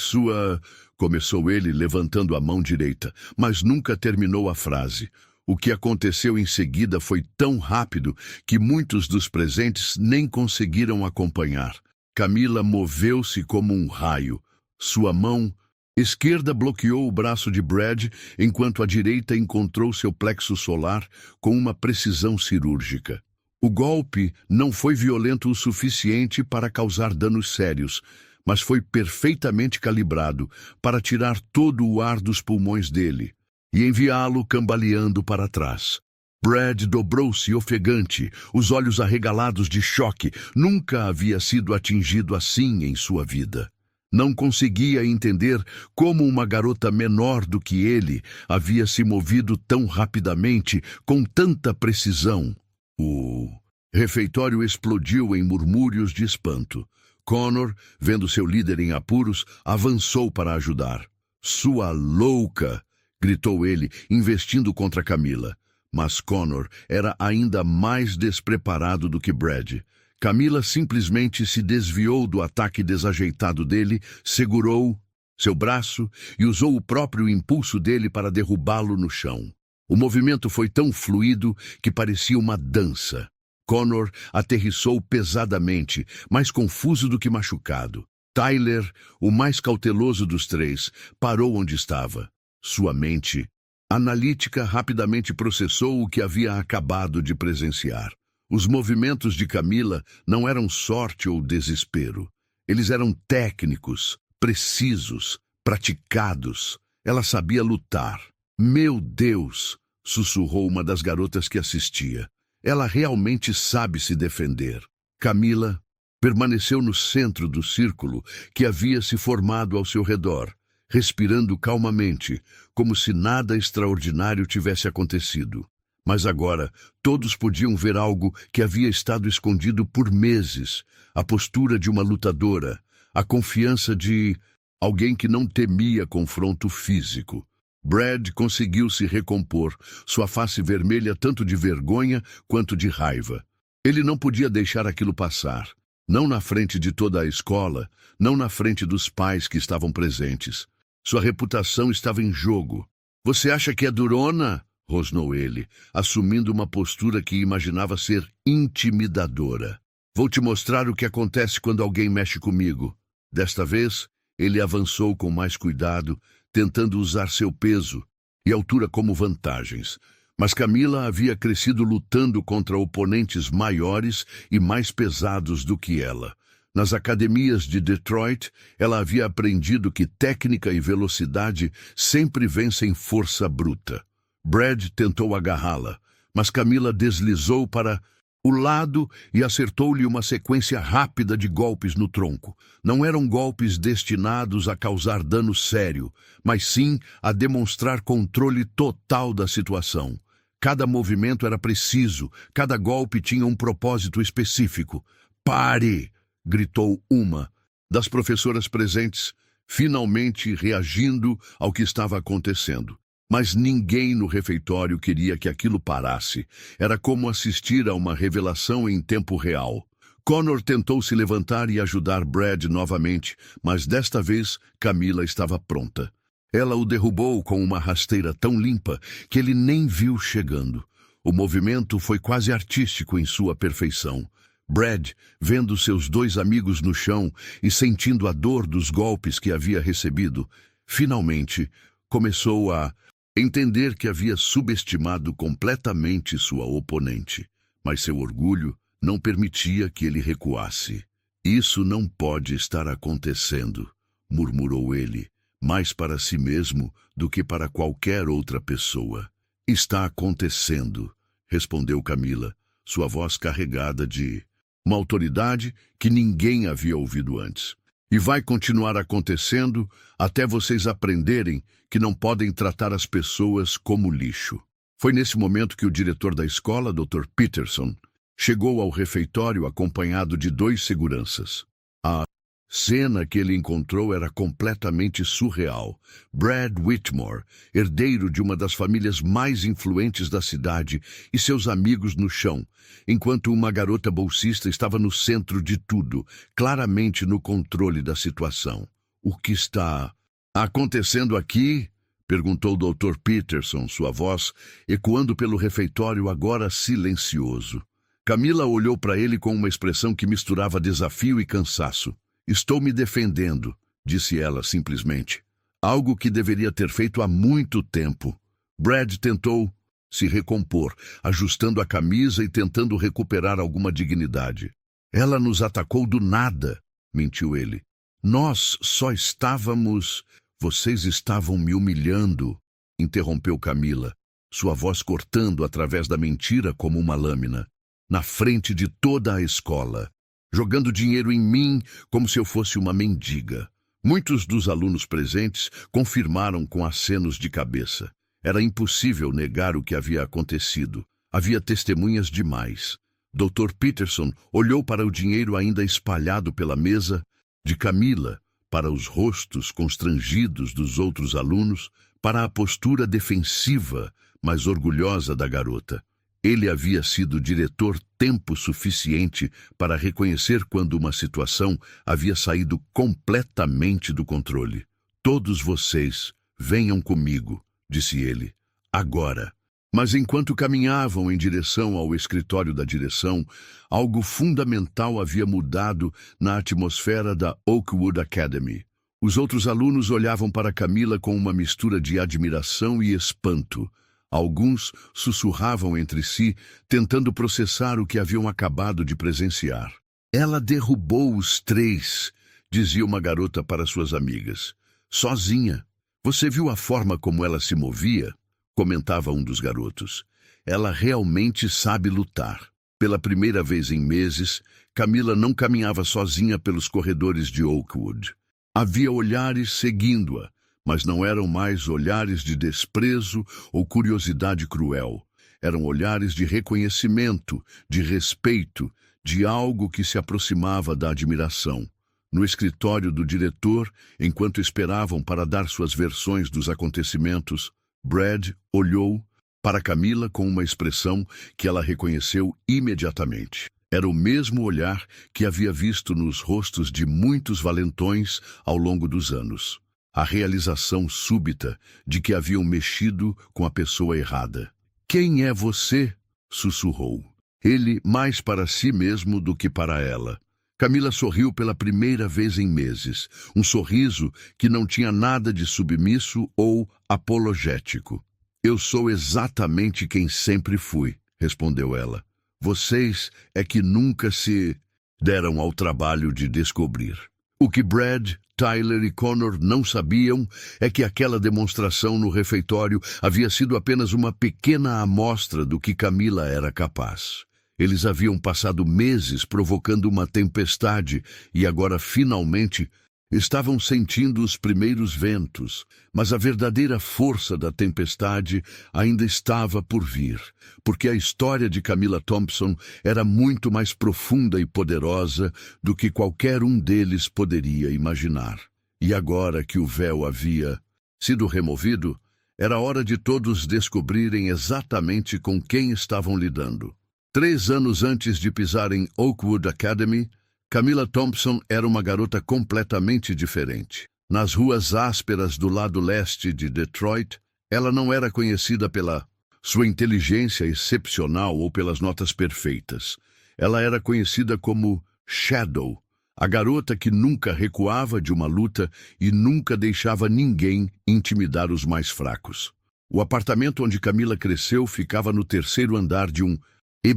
começou ele, levantando a mão direita, mas nunca terminou a frase. O que aconteceu em seguida foi tão rápido que muitos dos presentes nem conseguiram acompanhar. Camila moveu-se como um raio. Sua mão esquerda bloqueou o braço de Brad, enquanto a direita encontrou seu plexo solar com uma precisão cirúrgica. O golpe não foi violento o suficiente para causar danos sérios, mas foi perfeitamente calibrado para tirar todo o ar dos pulmões dele e enviá-lo cambaleando para trás. Brad dobrou-se ofegante, os olhos arregalados de choque. Nunca havia sido atingido assim em sua vida. Não conseguia entender como uma garota menor do que ele havia se movido tão rapidamente, com tanta precisão. O refeitório explodiu em murmúrios de espanto. Connor, vendo seu líder em apuros, avançou para ajudar. Sua louca! Gritou ele, investindo contra Camila. Mas Connor era ainda mais despreparado do que Brad. Camila simplesmente se desviou do ataque desajeitado dele, segurou seu braço e usou o próprio impulso dele para derrubá-lo no chão. O movimento foi tão fluido que parecia uma dança. Connor aterrissou pesadamente, mais confuso do que machucado. Tyler, o mais cauteloso dos três, parou onde estava. Sua mente analítica rapidamente processou o que havia acabado de presenciar. Os movimentos de Camila não eram sorte ou desespero. Eles eram técnicos, precisos, praticados. Ela sabia lutar. Meu Deus! Sussurrou uma das garotas que assistia. Ela realmente sabe se defender. Camila permaneceu no centro do círculo que havia se formado ao seu redor, respirando calmamente, como se nada extraordinário tivesse acontecido. Mas agora todos podiam ver algo que havia estado escondido por meses, a postura de uma lutadora, a confiança de alguém que não temia confronto físico. Brad conseguiu se recompor, sua face vermelha tanto de vergonha quanto de raiva. Ele não podia deixar aquilo passar. Não na frente de toda a escola, não na frente dos pais que estavam presentes. Sua reputação estava em jogo. "Você acha que é durona?" rosnou ele, assumindo uma postura que imaginava ser intimidadora. "Vou te mostrar o que acontece quando alguém mexe comigo." Desta vez, ele avançou com mais cuidado, tentando usar seu peso e altura como vantagens. Mas Camila havia crescido lutando contra oponentes maiores e mais pesados do que ela. Nas academias de Detroit, ela havia aprendido que técnica e velocidade sempre vencem força bruta. Brad tentou agarrá-la, mas Camila deslizou para o lado e acertou-lhe uma sequência rápida de golpes no tronco. Não eram golpes destinados a causar dano sério, mas sim a demonstrar controle total da situação. Cada movimento era preciso, cada golpe tinha um propósito específico. "Pare!" gritou uma das professoras presentes, finalmente reagindo ao que estava acontecendo. Mas ninguém no refeitório queria que aquilo parasse. Era como assistir a uma revelação em tempo real. Connor tentou se levantar e ajudar Brad novamente, mas desta vez Camila estava pronta. Ela o derrubou com uma rasteira tão limpa que ele nem viu chegando. O movimento foi quase artístico em sua perfeição. Brad, vendo seus dois amigos no chão e sentindo a dor dos golpes que havia recebido, finalmente começou a entender que havia subestimado completamente sua oponente, mas seu orgulho não permitia que ele recuasse. "Isso não pode estar acontecendo", murmurou ele, mais para si mesmo do que para qualquer outra pessoa. "Está acontecendo", respondeu Camila, sua voz carregada de uma autoridade que ninguém havia ouvido antes. "E vai continuar acontecendo até vocês aprenderem que não podem tratar as pessoas como lixo." Foi nesse momento que o diretor da escola, Dr. Peterson, chegou ao refeitório acompanhado de 2 seguranças. A cena que ele encontrou era completamente surreal. Brad Whitmore, herdeiro de uma das famílias mais influentes da cidade, e seus amigos no chão, enquanto uma garota bolsista estava no centro de tudo, claramente no controle da situação. "O que está acontecendo aqui?" perguntou o Dr. Peterson, sua voz ecoando pelo refeitório agora silencioso. Camila olhou para ele com uma expressão que misturava desafio e cansaço. "Estou me defendendo", disse ela simplesmente. Algo que deveria ter feito há muito tempo. Brad tentou se recompor, ajustando a camisa e tentando recuperar alguma dignidade. "Ela nos atacou do nada", mentiu ele. "Nós só estávamos..." "Vocês estavam me humilhando", interrompeu Camila, sua voz cortando através da mentira como uma lâmina. "Na frente de toda a escola, jogando dinheiro em mim como se eu fosse uma mendiga." Muitos dos alunos presentes confirmaram com acenos de cabeça. Era impossível negar o que havia acontecido. Havia testemunhas demais. Dr. Peterson olhou para o dinheiro ainda espalhado pela mesa de Camila, para os rostos constrangidos dos outros alunos, para a postura defensiva, mas orgulhosa da garota. Ele havia sido diretor tempo suficiente para reconhecer quando uma situação havia saído completamente do controle. "Todos vocês, venham comigo", disse ele, "agora." Mas enquanto caminhavam em direção ao escritório da direção, algo fundamental havia mudado na atmosfera da Oakwood Academy. Os outros alunos olhavam para Camila com uma mistura de admiração e espanto. Alguns sussurravam entre si, tentando processar o que haviam acabado de presenciar. "Ela derrubou os 3", dizia uma garota para suas amigas. "Sozinha. Você viu a forma como ela se movia? Comentava um dos garotos. Ela realmente sabe lutar. Pela primeira vez em meses, Camila não caminhava sozinha pelos corredores de Oakwood. Havia olhares seguindo-a, mas não eram mais olhares de desprezo ou curiosidade cruel. Eram olhares de reconhecimento, de respeito, de algo que se aproximava da admiração. No escritório do diretor, enquanto esperavam para dar suas versões dos acontecimentos, Brad olhou para Camila com uma expressão que ela reconheceu imediatamente. Era o mesmo olhar que havia visto nos rostos de muitos valentões ao longo dos anos. A realização súbita de que haviam mexido com a pessoa errada. "Quem é você?" sussurrou. Ele mais para si mesmo do que para ela. Camila sorriu pela primeira vez em meses, um sorriso que não tinha nada de submisso ou apologético. "Eu sou exatamente quem sempre fui", respondeu ela. "Vocês é que nunca se deram ao trabalho de descobrir." O que Brad, Tyler e Connor não sabiam é que aquela demonstração no refeitório havia sido apenas uma pequena amostra do que Camila era capaz. Eles haviam passado meses provocando uma tempestade e agora, finalmente, estavam sentindo os primeiros ventos, mas a verdadeira força da tempestade ainda estava por vir, porque a história de Camila Thompson era muito mais profunda e poderosa do que qualquer um deles poderia imaginar. E agora que o véu havia sido removido, era hora de todos descobrirem exatamente com quem estavam lidando. 3 anos antes de pisar em Oakwood Academy, Camila Thompson era uma garota completamente diferente. Nas ruas ásperas do lado leste de Detroit, ela não era conhecida pela sua inteligência excepcional ou pelas notas perfeitas. Ela era conhecida como Shadow, a garota que nunca recuava de uma luta e nunca deixava ninguém intimidar os mais fracos. O apartamento onde Camila cresceu ficava no 3º andar de um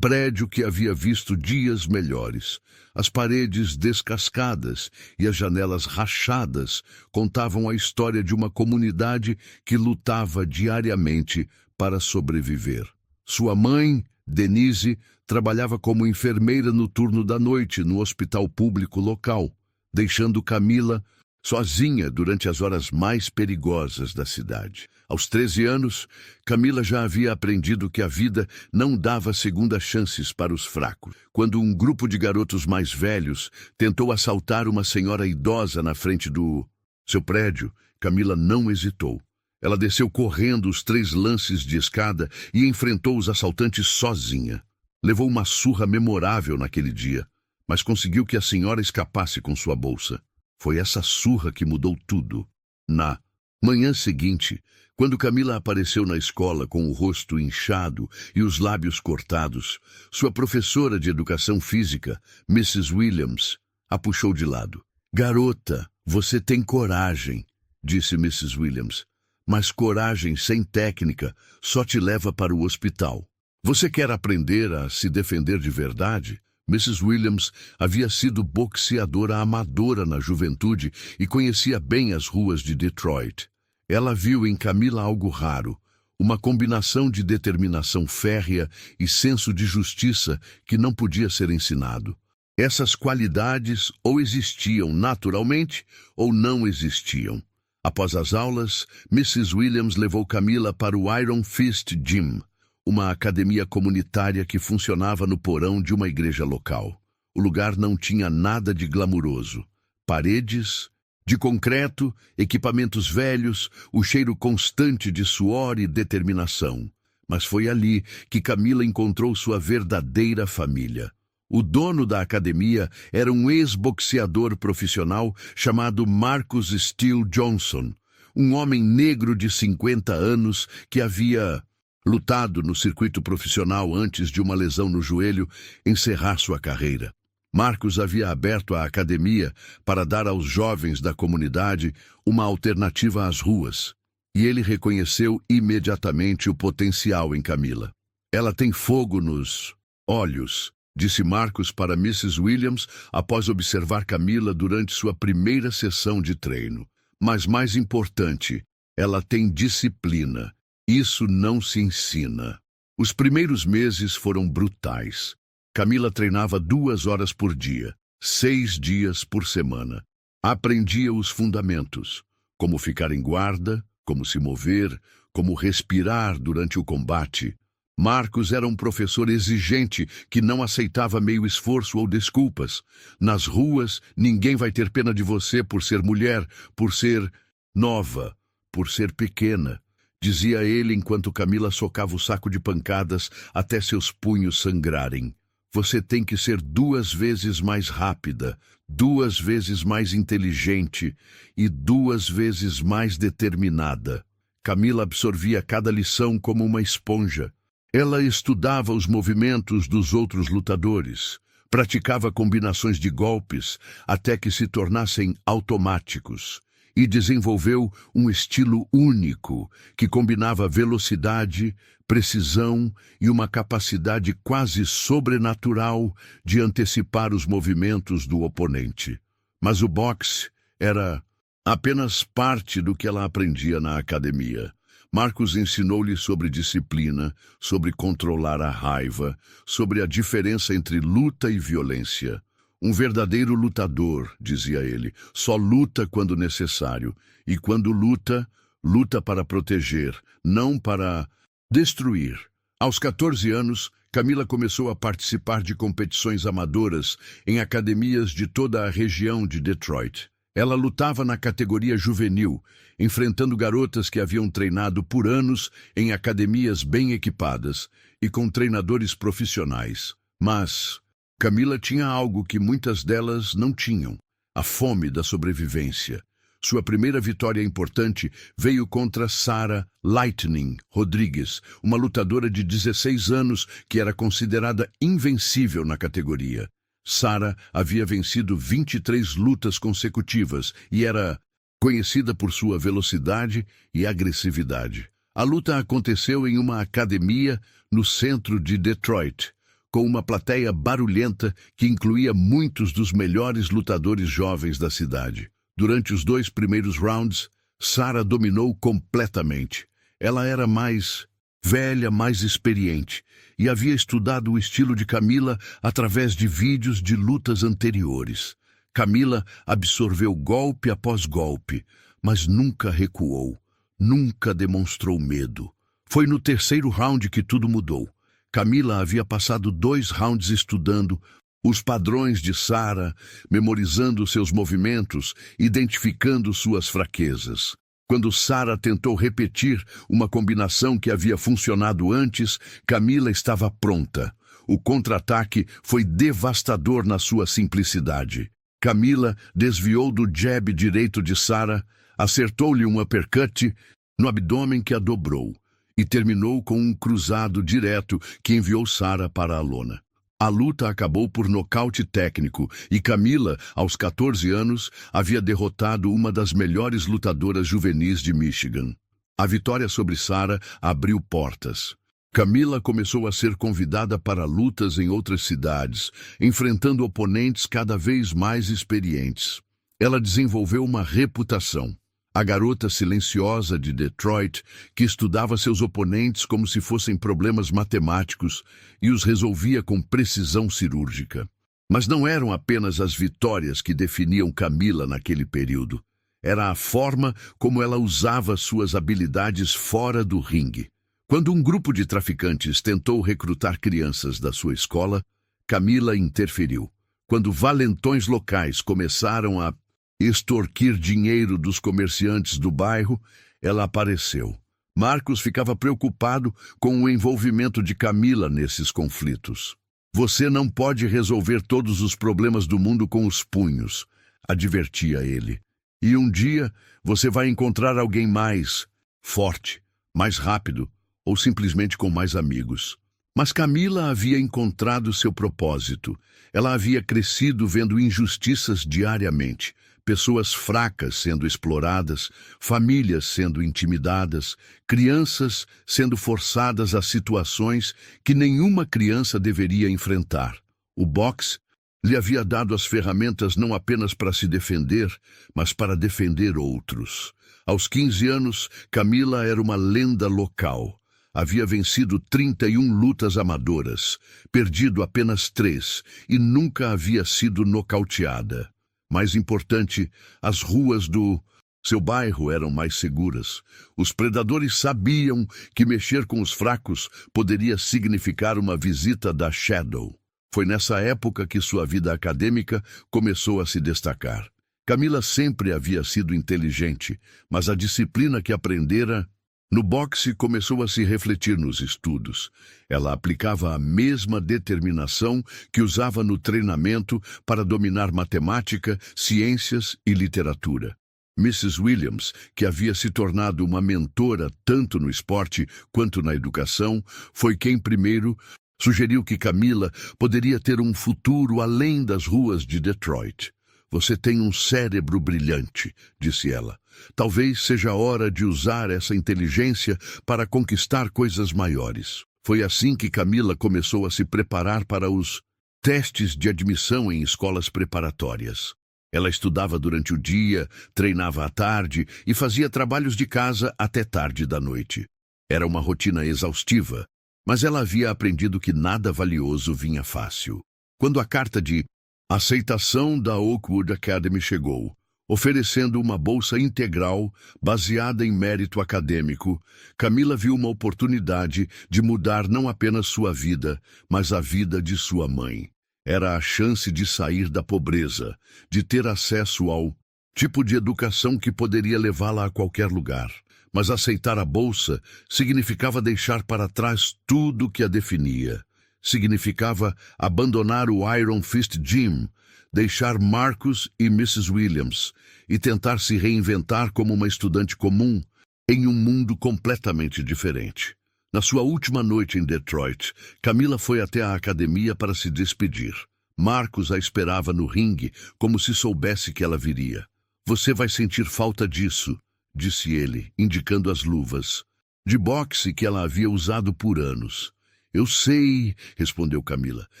prédio que havia visto dias melhores. As paredes descascadas e as janelas rachadas contavam a história de uma comunidade que lutava diariamente para sobreviver. Sua mãe, Denise, trabalhava como enfermeira no turno da noite no hospital público local, deixando Camila sozinha durante as horas mais perigosas da cidade. Aos 13 anos, Camila já havia aprendido que a vida não dava segundas chances para os fracos. Quando um grupo de garotos mais velhos tentou assaltar uma senhora idosa na frente do seu prédio, Camila não hesitou. Ela desceu correndo os 3 lances de escada e enfrentou os assaltantes sozinha. Levou uma surra memorável naquele dia, mas conseguiu que a senhora escapasse com sua bolsa. Foi essa surra que mudou tudo. Na manhã seguinte, quando Camila apareceu na escola com o rosto inchado e os lábios cortados, sua professora de educação física, Mrs. Williams, a puxou de lado. "Garota, você tem coragem", disse Mrs. Williams, "mas coragem sem técnica só te leva para o hospital. Você quer aprender a se defender de verdade?" Mrs. Williams havia sido boxeadora amadora na juventude e conhecia bem as ruas de Detroit. Ela viu em Camila algo raro, uma combinação de determinação férrea e senso de justiça que não podia ser ensinado. Essas qualidades ou existiam naturalmente ou não existiam. Após as aulas, Mrs. Williams levou Camila para o Iron Fist Gym, uma academia comunitária que funcionava no porão de uma igreja local. O lugar não tinha nada de glamuroso. Paredes de concreto, equipamentos velhos, o cheiro constante de suor e determinação. Mas foi ali que Camila encontrou sua verdadeira família. O dono da academia era um ex-boxeador profissional chamado Marcus Steele Johnson, um homem negro de 50 anos que havia lutado no circuito profissional antes de uma lesão no joelho encerrar sua carreira. Marcos havia aberto a academia para dar aos jovens da comunidade uma alternativa às ruas, e ele reconheceu imediatamente o potencial em Camila. "Ela tem fogo nos olhos", disse Marcos para Mrs. Williams após observar Camila durante sua primeira sessão de treino. "Mas mais importante, Ela tem disciplina. Isso não se ensina. Os primeiros meses foram brutais. Camila treinava 2 horas por dia, 6 dias por semana. Aprendia os fundamentos, como ficar em guarda, como se mover, como respirar durante o combate. Marcos era um professor exigente que não aceitava meio esforço ou desculpas. Nas ruas, ninguém vai ter pena de você por ser mulher, por ser nova, por ser pequena, dizia ele enquanto Camila socava o saco de pancadas até seus punhos sangrarem. Você tem que ser 2 vezes mais rápida, 2 vezes mais inteligente e 2 vezes mais determinada. Camila absorvia cada lição como uma esponja. Ela estudava os movimentos dos outros lutadores, praticava combinações de golpes até que se tornassem automáticos e desenvolveu um estilo único que combinava velocidade, precisão e uma capacidade quase sobrenatural de antecipar os movimentos do oponente. Mas o boxe era apenas parte do que ela aprendia na academia. Marcos ensinou-lhe sobre disciplina, sobre controlar a raiva, sobre a diferença entre luta e violência. Um verdadeiro lutador, dizia ele, só luta quando necessário, e quando luta, luta para proteger, não para destruir. Aos 14 anos, Camila começou a participar de competições amadoras em academias de toda a região de Detroit. Ela lutava na categoria juvenil, enfrentando garotas que haviam treinado por anos em academias bem equipadas e com treinadores profissionais. Mas Camila tinha algo que muitas delas não tinham: a fome da sobrevivência. Sua primeira vitória importante veio contra Sara Lightning Rodrigues, uma lutadora de 16 anos que era considerada invencível na categoria. Sara havia vencido 23 lutas consecutivas e era conhecida por sua velocidade e agressividade. A luta aconteceu em uma academia no centro de Detroit, com uma plateia barulhenta que incluía muitos dos melhores lutadores jovens da cidade. Durante os 2 primeiros rounds, Sara dominou completamente. Ela era mais velha, mais experiente, e havia estudado o estilo de Camila através de vídeos de lutas anteriores. Camila absorveu golpe após golpe, mas nunca recuou, nunca demonstrou medo. Foi no 3º round que tudo mudou. Camila havia passado 2 rounds estudando os padrões de Sara, memorizando seus movimentos, identificando suas fraquezas. Quando Sara tentou repetir uma combinação que havia funcionado antes, Camila estava pronta. O contra-ataque foi devastador na sua simplicidade. Camila desviou do jab direito de Sara, acertou-lhe um uppercut no abdômen que a dobrou e terminou com um cruzado direto que enviou Sara para a lona. A luta acabou por nocaute técnico e Camila, aos 14 anos, havia derrotado uma das melhores lutadoras juvenis de Michigan. A vitória sobre Sara abriu portas. Camila começou a ser convidada para lutas em outras cidades, enfrentando oponentes cada vez mais experientes. Ela desenvolveu uma reputação. A garota silenciosa de Detroit, que estudava seus oponentes como se fossem problemas matemáticos e os resolvia com precisão cirúrgica. Mas não eram apenas as vitórias que definiam Camila naquele período. Era a forma como ela usava suas habilidades fora do ringue. Quando um grupo de traficantes tentou recrutar crianças da sua escola, Camila interferiu. Quando valentões locais começaram a extorquir dinheiro dos comerciantes do bairro, ela apareceu. Marcos ficava preocupado com o envolvimento de Camila nesses conflitos. Você não pode resolver todos os problemas do mundo com os punhos, advertia ele. E um dia você vai encontrar alguém mais forte, mais rápido ou simplesmente com mais amigos. Mas Camila havia encontrado seu propósito. Ela havia crescido vendo injustiças diariamente. Pessoas fracas sendo exploradas, famílias sendo intimidadas, crianças sendo forçadas a situações que nenhuma criança deveria enfrentar. O boxe lhe havia dado as ferramentas não apenas para se defender, mas para defender outros. Aos 15 anos, Camila era uma lenda local. Havia vencido 31 lutas amadoras, perdido apenas 3 e nunca havia sido nocauteada. Mais importante, as ruas do seu bairro eram mais seguras. Os predadores sabiam que mexer com os fracos poderia significar uma visita da Shadow. Foi nessa época que sua vida acadêmica começou a se destacar. Camila sempre havia sido inteligente, mas a disciplina que aprendera no boxe começou a se refletir nos estudos. Ela aplicava a mesma determinação que usava no treinamento para dominar matemática, ciências e literatura. Mrs. Williams, que havia se tornado uma mentora tanto no esporte quanto na educação, foi quem primeiro sugeriu que Camila poderia ter um futuro além das ruas de Detroit. Você tem um cérebro brilhante, disse ela. Talvez seja a hora de usar essa inteligência para conquistar coisas maiores. Foi assim que Camila começou a se preparar para os testes de admissão em escolas preparatórias. Ela estudava durante o dia, treinava à tarde e fazia trabalhos de casa até tarde da noite. Era uma rotina exaustiva, mas ela havia aprendido que nada valioso vinha fácil. Quando a carta de aceitação da Oakwood Academy chegou, oferecendo uma bolsa integral baseada em mérito acadêmico, Camila viu uma oportunidade de mudar não apenas sua vida, mas a vida de sua mãe. Era a chance de sair da pobreza, de ter acesso ao tipo de educação que poderia levá-la a qualquer lugar. Mas aceitar a bolsa significava deixar para trás tudo que a definia. Significava abandonar o Iron Fist Gym, deixar Marcus e Mrs. Williams e tentar se reinventar como uma estudante comum em um mundo completamente diferente. Na sua última noite em Detroit, Camila foi até a academia para se despedir. Marcus a esperava no ringue, como se soubesse que ela viria. Você vai sentir falta disso, disse ele, indicando as luvas de boxe que ela havia usado por anos. Eu sei, respondeu Camila,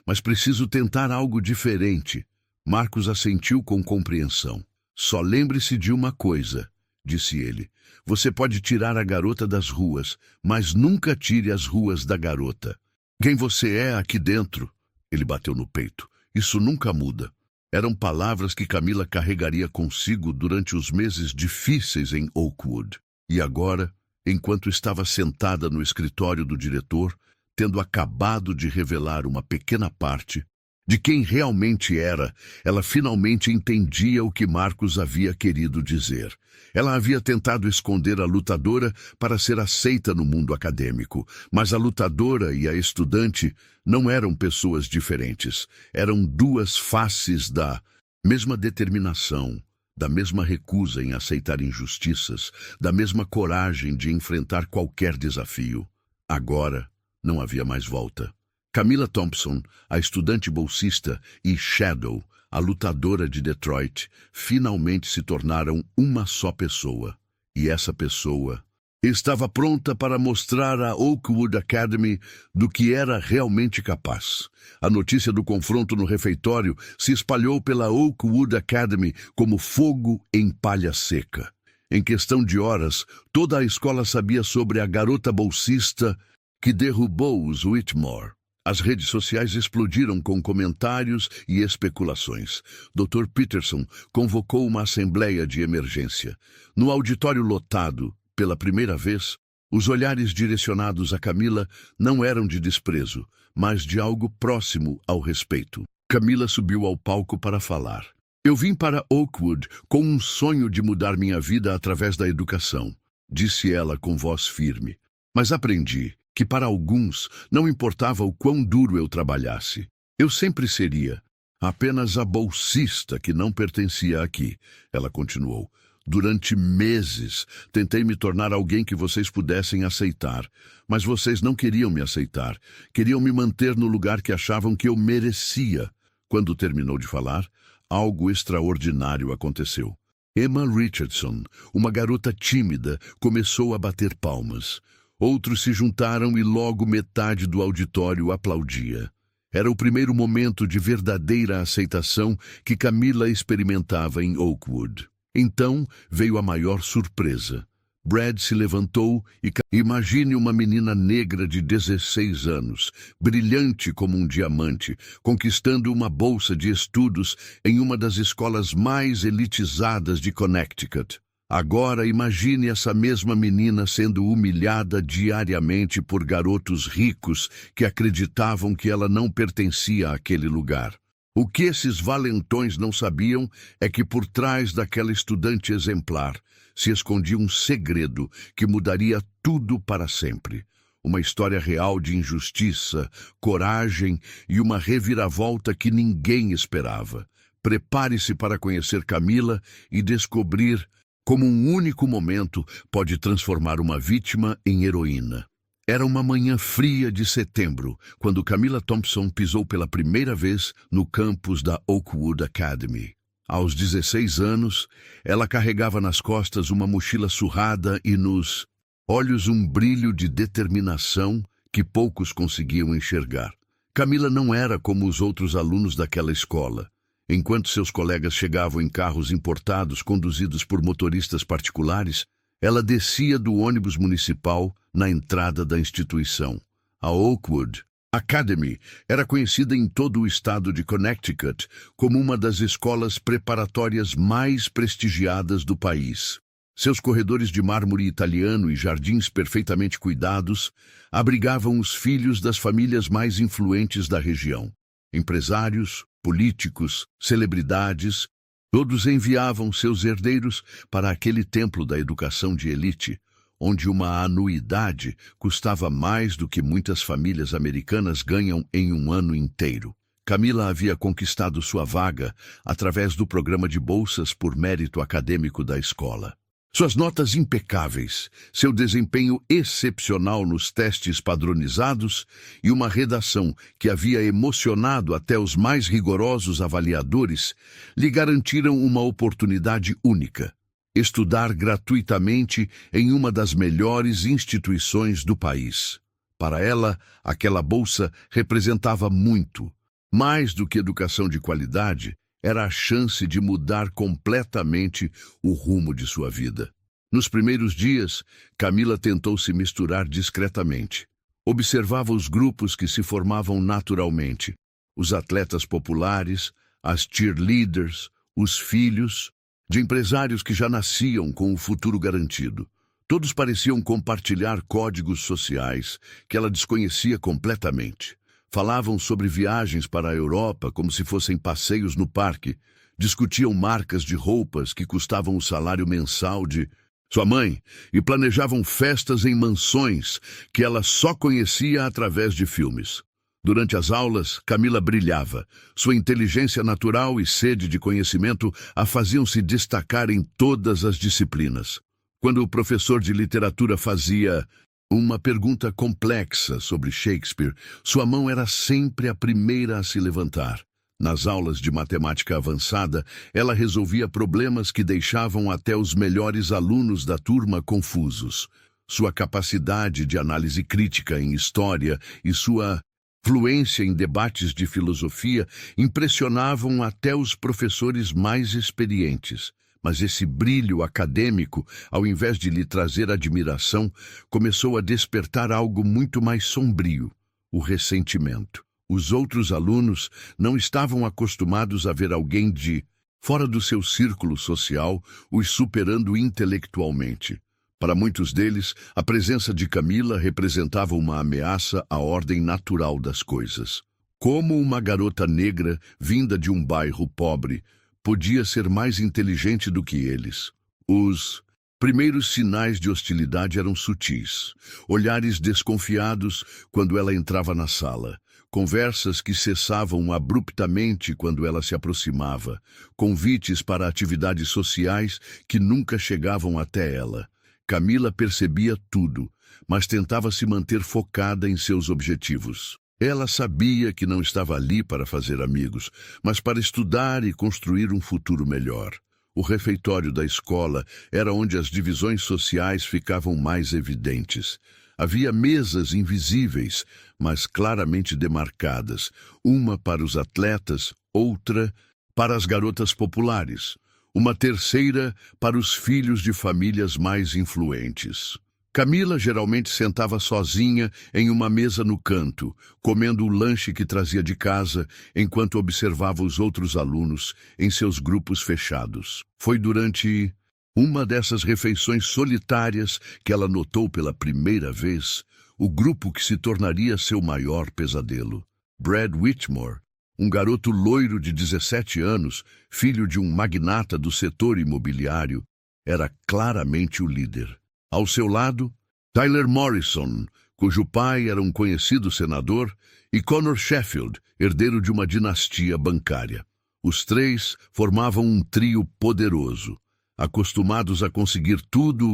mas preciso tentar algo diferente. Marcus assentiu com compreensão. Só lembre-se de uma coisa, disse ele. Você pode tirar a garota das ruas, mas nunca tire as ruas da garota. Quem você é aqui dentro? Ele bateu no peito. Isso nunca muda. Eram palavras que Camila carregaria consigo durante os meses difíceis em Oakwood. E agora, enquanto estava sentada no escritório do diretor, tendo acabado de revelar uma pequena parte de quem realmente era, ela finalmente entendia o que Marcus havia querido dizer. Ela havia tentado esconder a lutadora para ser aceita no mundo acadêmico, mas a lutadora e a estudante não eram pessoas diferentes. Eram duas faces da mesma determinação, da mesma recusa em aceitar injustiças, da mesma coragem de enfrentar qualquer desafio. Agora, não havia mais volta. Camila Thompson, a estudante bolsista, e Shadow, a lutadora de Detroit, finalmente se tornaram uma só pessoa. E essa pessoa estava pronta para mostrar à Oakwood Academy do que era realmente capaz. A notícia do confronto no refeitório se espalhou pela Oakwood Academy como fogo em palha seca. Em questão de horas, toda a escola sabia sobre a garota bolsista que derrubou os Whitmore. As redes sociais explodiram com comentários e especulações. Dr. Peterson convocou uma assembleia de emergência. No auditório lotado, pela primeira vez, os olhares direcionados a Camila não eram de desprezo, mas de algo próximo ao respeito. Camila subiu ao palco para falar. Eu vim para Oakwood com um sonho de mudar minha vida através da educação, disse ela com voz firme. Mas aprendi que para alguns não importava o quão duro eu trabalhasse. Eu sempre seria apenas a bolsista que não pertencia aqui, ela continuou. Durante meses, tentei me tornar alguém que vocês pudessem aceitar, mas vocês não queriam me aceitar. Queriam me manter no lugar que achavam que eu merecia. Quando terminou de falar, algo extraordinário aconteceu. Emma Richardson, uma garota tímida, começou a bater palmas. Outros se juntaram e logo metade do auditório aplaudia. Era o primeiro momento de verdadeira aceitação que Camila experimentava em Oakwood. Então veio a maior surpresa. Brad se levantou e... Imagine uma menina negra de 16 anos, brilhante como um diamante, conquistando uma bolsa de estudos em uma das escolas mais elitizadas de Connecticut. Agora imagine essa mesma menina sendo humilhada diariamente por garotos ricos que acreditavam que ela não pertencia àquele lugar. O que esses valentões não sabiam é que por trás daquela estudante exemplar se escondia um segredo que mudaria tudo para sempre. Uma história real de injustiça, coragem e uma reviravolta que ninguém esperava. Prepare-se para conhecer Camila e descobrir como um único momento pode transformar uma vítima em heroína. Era uma manhã fria de setembro, quando Camila Thompson pisou pela primeira vez no campus da Oakwood Academy. Aos 16 anos, ela carregava nas costas uma mochila surrada e nos olhos um brilho de determinação que poucos conseguiam enxergar. Camila não era como os outros alunos daquela escola. Enquanto seus colegas chegavam em carros importados conduzidos por motoristas particulares, ela descia do ônibus municipal na entrada da instituição. A Oakwood Academy era conhecida em todo o estado de Connecticut como uma das escolas preparatórias mais prestigiadas do país. Seus corredores de mármore italiano e jardins perfeitamente cuidados abrigavam os filhos das famílias mais influentes da região. Empresários, políticos, celebridades, todos enviavam seus herdeiros para aquele templo da educação de elite, onde uma anuidade custava mais do que muitas famílias americanas ganham em um ano inteiro. Camila havia conquistado sua vaga através do programa de bolsas por mérito acadêmico da escola. Suas notas impecáveis, seu desempenho excepcional nos testes padronizados e uma redação que havia emocionado até os mais rigorosos avaliadores lhe garantiram uma oportunidade única: estudar gratuitamente em uma das melhores instituições do país. Para ela, aquela bolsa representava muito. Mais do que educação de qualidade, era a chance de mudar completamente o rumo de sua vida. Nos primeiros dias, Camila tentou se misturar discretamente. Observava os grupos que se formavam naturalmente: os atletas populares, as cheerleaders, os filhos de empresários que já nasciam com o futuro garantido. Todos pareciam compartilhar códigos sociais que ela desconhecia completamente. Falavam sobre viagens para a Europa como se fossem passeios no parque. Discutiam marcas de roupas que custavam o salário mensal de sua mãe e planejavam festas em mansões que ela só conhecia através de filmes. Durante as aulas, Camila brilhava. Sua inteligência natural e sede de conhecimento a faziam se destacar em todas as disciplinas. Quando o professor de literatura fazia uma pergunta complexa sobre Shakespeare, sua mão era sempre a primeira a se levantar. Nas aulas de matemática avançada, ela resolvia problemas que deixavam até os melhores alunos da turma confusos. Sua capacidade de análise crítica em história e sua fluência em debates de filosofia impressionavam até os professores mais experientes. Mas esse brilho acadêmico, ao invés de lhe trazer admiração, começou a despertar algo muito mais sombrio: o ressentimento. Os outros alunos não estavam acostumados a ver alguém de fora do seu círculo social os superando intelectualmente. Para muitos deles, a presença de Camila representava uma ameaça à ordem natural das coisas. Como uma garota negra, vinda de um bairro pobre, podia ser mais inteligente do que eles? Os primeiros sinais de hostilidade eram sutis. Olhares desconfiados quando ela entrava na sala. Conversas que cessavam abruptamente quando ela se aproximava. Convites para atividades sociais que nunca chegavam até ela. Camila percebia tudo, mas tentava se manter focada em seus objetivos. Ela sabia que não estava ali para fazer amigos, mas para estudar e construir um futuro melhor. O refeitório da escola era onde as divisões sociais ficavam mais evidentes. Havia mesas invisíveis, mas claramente demarcadas, uma para os atletas, outra para as garotas populares, uma terceira para os filhos de famílias mais influentes. Camila geralmente sentava sozinha em uma mesa no canto, comendo o lanche que trazia de casa, enquanto observava os outros alunos em seus grupos fechados. Foi durante uma dessas refeições solitárias que ela notou pela primeira vez o grupo que se tornaria seu maior pesadelo. Brad Whitmore, um garoto loiro de 17 anos, filho de um magnata do setor imobiliário, era claramente o líder. Ao seu lado, Tyler Morrison, cujo pai era um conhecido senador, e Connor Sheffield, herdeiro de uma dinastia bancária. Os três formavam um trio poderoso, acostumados a conseguir tudo